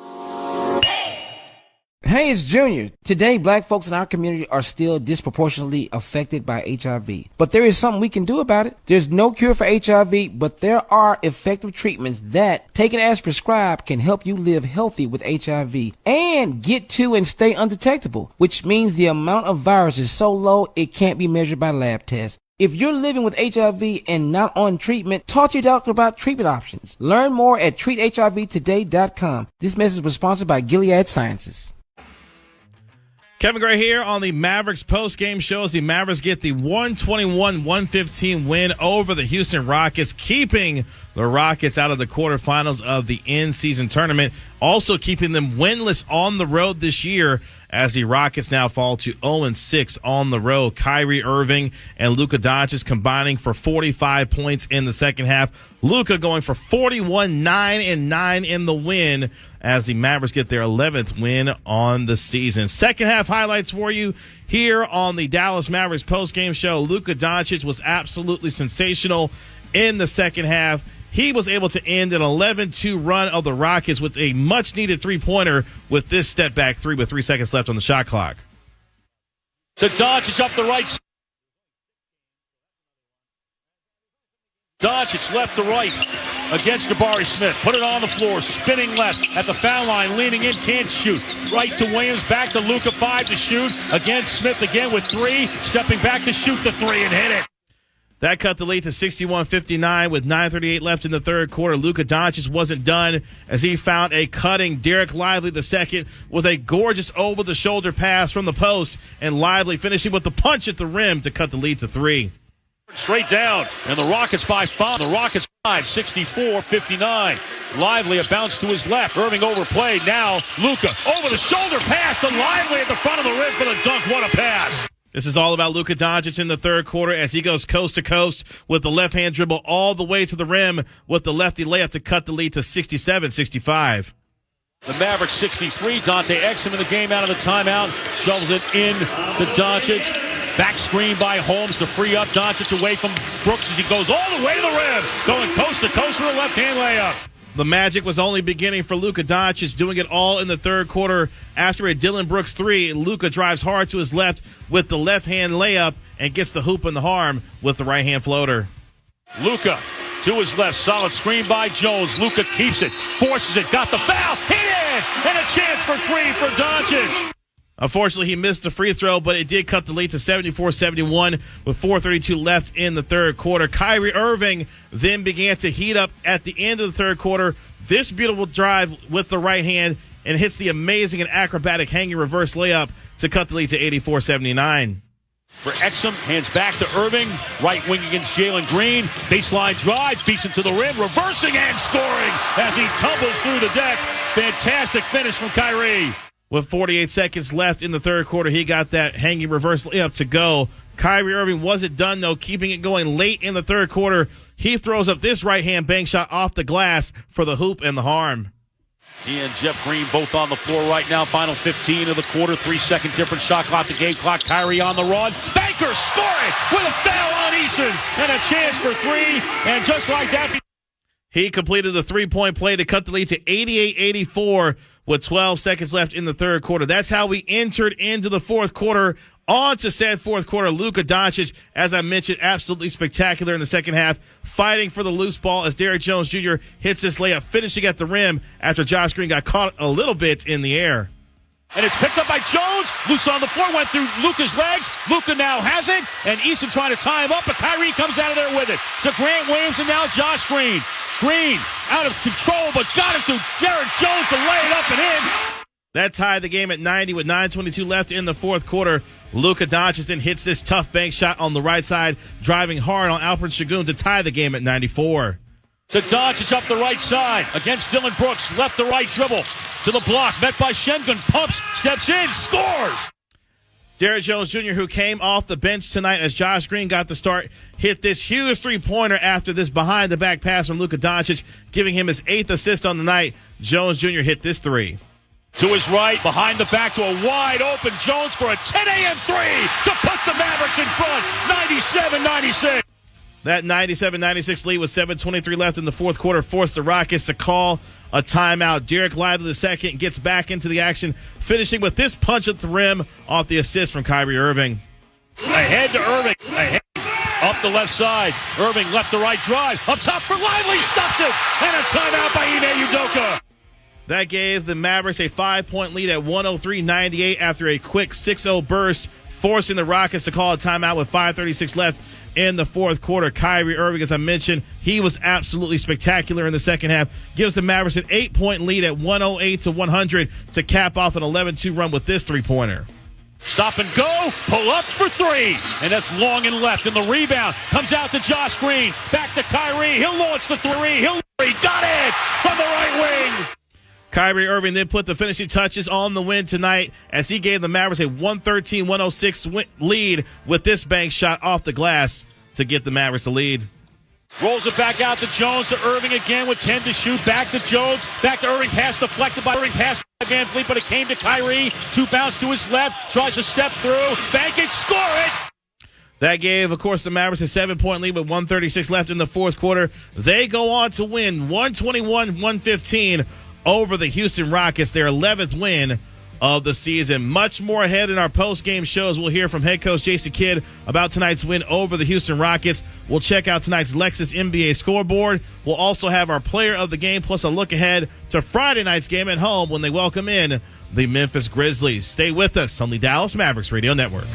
Hey, it's Junior. Today, black folks in our community are still disproportionately affected by HIV. But there is something we can do about it. There's no cure for HIV, but there are effective treatments that, taken as prescribed, can help you live healthy with HIV and get to and stay undetectable, which means the amount of virus is so low it can't be measured by lab tests. If you're living with HIV and not on treatment, talk to your doctor about treatment options. Learn more at treathivtoday.com. This message was sponsored by Gilead Sciences. Kevin Gray here on the Mavericks post-game show as the Mavericks get the 121-115 win over the Houston Rockets, keeping the Rockets out of the quarterfinals of the in-season tournament, also keeping them winless on the road this year as the Rockets now fall to 0-6 on the road. Kyrie Irving and Luka Doncic combining for 45 points in the second half. Luka going for 41, 9 and 9 in the win as the Mavericks get their 11th win on the season. Second half highlights for you here on the Dallas Mavericks postgame show. Luka Doncic was absolutely sensational in the second half. He was able to end an 11-2 run of the Rockets with a much-needed three-pointer with this step-back three with 3 seconds left on the shot clock. To Doncic up the right. Doncic left to right against Jabari Smith. Put it on the floor, spinning left at the foul line, leaning in, can't shoot. Right to Williams, back to Luka, 5 to shoot. Again, Smith again with 3, stepping back to shoot the 3 and hit it. That cut the lead to 61-59 with 9:38 left in the third quarter. Luka Doncic wasn't done as he found a cutting Derek Lively II with a gorgeous over-the-shoulder pass from the post, and Lively finishing with the punch at the rim to cut the lead to 3. Straight down, and the Rockets by 5. The Rockets 5, 64-59. Lively, a bounce to his left. Irving overplayed. Now Luka over the shoulder pass to Lively at the front of the rim for the dunk. What a pass. This is all about Luka Doncic in the third quarter as he goes coast to coast with the left-hand dribble all the way to the rim with the lefty layup to cut the lead to 67-65. The Mavericks 63. Dante Exum in the game out of the timeout. Shovels it in to Doncic. Back screen by Holmes to free up Doncic away from Brooks as he goes all the way to the rim. Going coast to coast with a left-hand layup. The magic was only beginning for Luka Doncic, doing it all in the third quarter. After a Dylan Brooks 3, Luka drives hard to his left with the left-hand layup and gets the hoop and the harm with the right-hand floater. Luka To his left, solid screen by Jones. Luka keeps it, forces it, got the foul, hit it, and a chance for three for Doncic. Unfortunately, he missed the free throw, but it did cut the lead to 74-71 with 4:32 left in the third quarter. Kyrie Irving then began to heat up at the end of the third quarter. This beautiful drive with the right hand and hits the amazing and acrobatic hanging reverse layup to cut the lead to 84-79. For Exum, hands back to Irving. Right wing against Jalen Green. Baseline drive, beats him to the rim, reversing and scoring as he tumbles through the deck. Fantastic finish from Kyrie. With 48 seconds left in the third quarter, he got that hanging reverse layup to go. Kyrie Irving wasn't done, though, keeping it going late in the third quarter. He throws up this right-hand bank shot off the glass for the hoop and the harm. He and Jeff Green both on the floor right now. Final 15 of the quarter. 3-second difference. Shot clock, the game clock. Kyrie on the run. Banker scoring with a foul on Eason. And a chance for three. And just like that, he completed the three-point play to cut the lead to 88-84 with 12 seconds left in the third quarter. That's how we entered into the fourth quarter. On to said fourth quarter, Luka Doncic, as I mentioned, absolutely spectacular in the second half, fighting for the loose ball as Derrick Jones Jr. hits this layup, finishing at the rim after Josh Green got caught a little bit in the air. And it's picked up by Jones. Loose on the floor, went through Luka's legs. Luka now has it, and Eason trying to tie him up, but Kyrie comes out of there with it. To Grant Williams, and now Josh Green. Green out of control, but got it to Derrick Jones to lay it up and in. That tied the game at 90 with 9:22 left in the fourth quarter. Luka Doncic then hits this tough bank shot on the right side, driving hard on Alperen Sengun to tie the game at 94. To Doncic up the right side against Dillon Brooks. Left to right dribble to the block. Met by Sengun. Pumps, steps in, scores. Derrick Jones Jr., who came off the bench tonight as Josh Green got the start, hit this huge three-pointer after this behind-the-back pass from Luka Doncic, giving him his 8th assist on the night. Jones Jr. hit this three. To his right, behind the back to a wide-open Jones for a 10 a.m. three to put the Mavericks in front, 97-96. That 97-96 lead with 7:23 left in the fourth quarter forced the Rockets to call a timeout. Derek Lively II gets back into the action, finishing with this punch at the rim off the assist from Kyrie Irving. Ahead to Irving. Ahead. Up the left side. Irving left to right drive. Up top for Lively. Stops it. And a timeout by Ime Udoka. That gave the Mavericks a 5-point lead at 103-98 after a quick 6-0 burst, forcing the Rockets to call a timeout with 5:36 left in the fourth quarter. Kyrie Irving, as I mentioned, he was absolutely spectacular in the second half. Gives the Mavericks an 8-point lead at 108-100 to cap off an 11-2 run with this three-pointer. Stop and go, pull up for three, and that's long and left, and the rebound comes out to Josh Green, back to Kyrie, he'll launch the three, got it from the right wing. Kyrie Irving then put the finishing touches on the win tonight as he gave the Mavericks a 113-106 lead with this bank shot off the glass to get the Mavericks the lead. Rolls it back out to Jones, to Irving again with 10 to shoot. Back to Jones, back to Irving, pass deflected by Irving, pass Van Fleet, but it came to Kyrie. 2 bounce to his left, tries to step through, bank it, score it! That gave, of course, the Mavericks a 7-point lead with 136 left in the fourth quarter. They go on to win 121-115 over the Houston Rockets, their 11th win of the season. Much more ahead in our post-game shows. We'll hear from head coach Jason Kidd about tonight's win over the Houston Rockets. We'll check out tonight's Lexus NBA scoreboard. We'll also have our player of the game, plus a look ahead to Friday night's game at home when they welcome in the Memphis Grizzlies. Stay with us on the Dallas Mavericks Radio Network.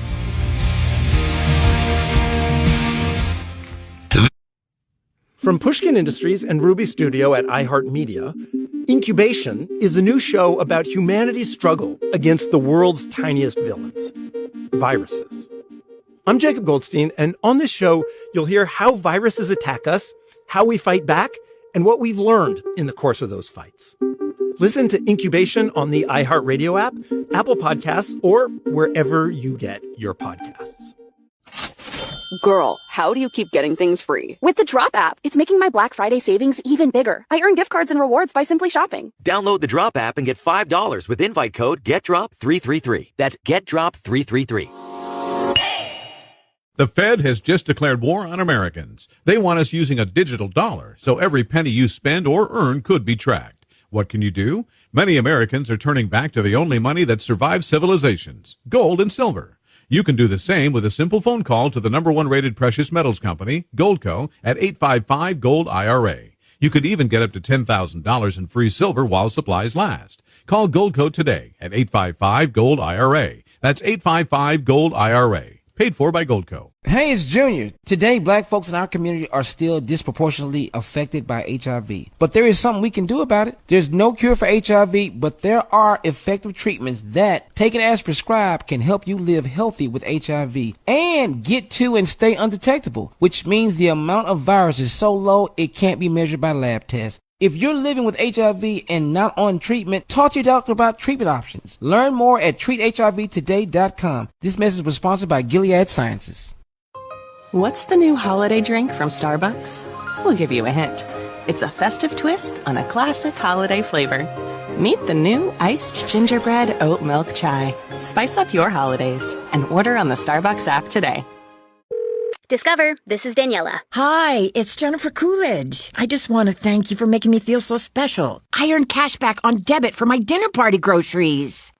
From Pushkin Industries and Ruby Studio at iHeartMedia, Incubation is a new show about humanity's struggle against the world's tiniest villains, viruses. I'm Jacob Goldstein, and on this show, you'll hear how viruses attack us, how we fight back, and what we've learned in the course of those fights. Listen to Incubation on the iHeartRadio app, Apple Podcasts, or wherever you get your podcasts. Girl, how do you keep getting things free? With the Drop app, it's making my Black Friday savings even bigger. I earn gift cards and rewards by simply shopping. Download the Drop app and get $5 with invite code GetDrop333. That's GetDrop333. The Fed has just declared war on Americans. They want us using a digital dollar, so every penny you spend or earn could be tracked. What can you do? Many Americans are turning back to the only money that survives civilizations, gold and silver. You can do the same with a simple phone call to the #1 rated precious metals company, Goldco, at 855-GOLD-IRA. You could even get up to $10,000 in free silver while supplies last. Call Goldco today at 855-GOLD-IRA. That's 855-GOLD-IRA. Paid for by Goldco. Hey, it's Junior. Today, black folks in our community are still disproportionately affected by HIV. But there is something we can do about it. There's no cure for HIV, but there are effective treatments that, taken as prescribed, can help you live healthy with HIV and get to and stay undetectable, which means the amount of virus is so low it can't be measured by lab tests. If you're living with HIV and not on treatment, talk to your doctor about treatment options. Learn more at treathivtoday.com. This message was sponsored by Gilead Sciences. What's the new holiday drink from Starbucks? We'll give you a hint. It's a festive twist on a classic holiday flavor. Meet the new iced gingerbread oat milk chai. Spice up your holidays and order on the Starbucks app today. Discover, this is Daniela. Hi, it's Jennifer Coolidge. I just want to thank you for making me feel so special. I earned cash back on debit for my dinner party groceries.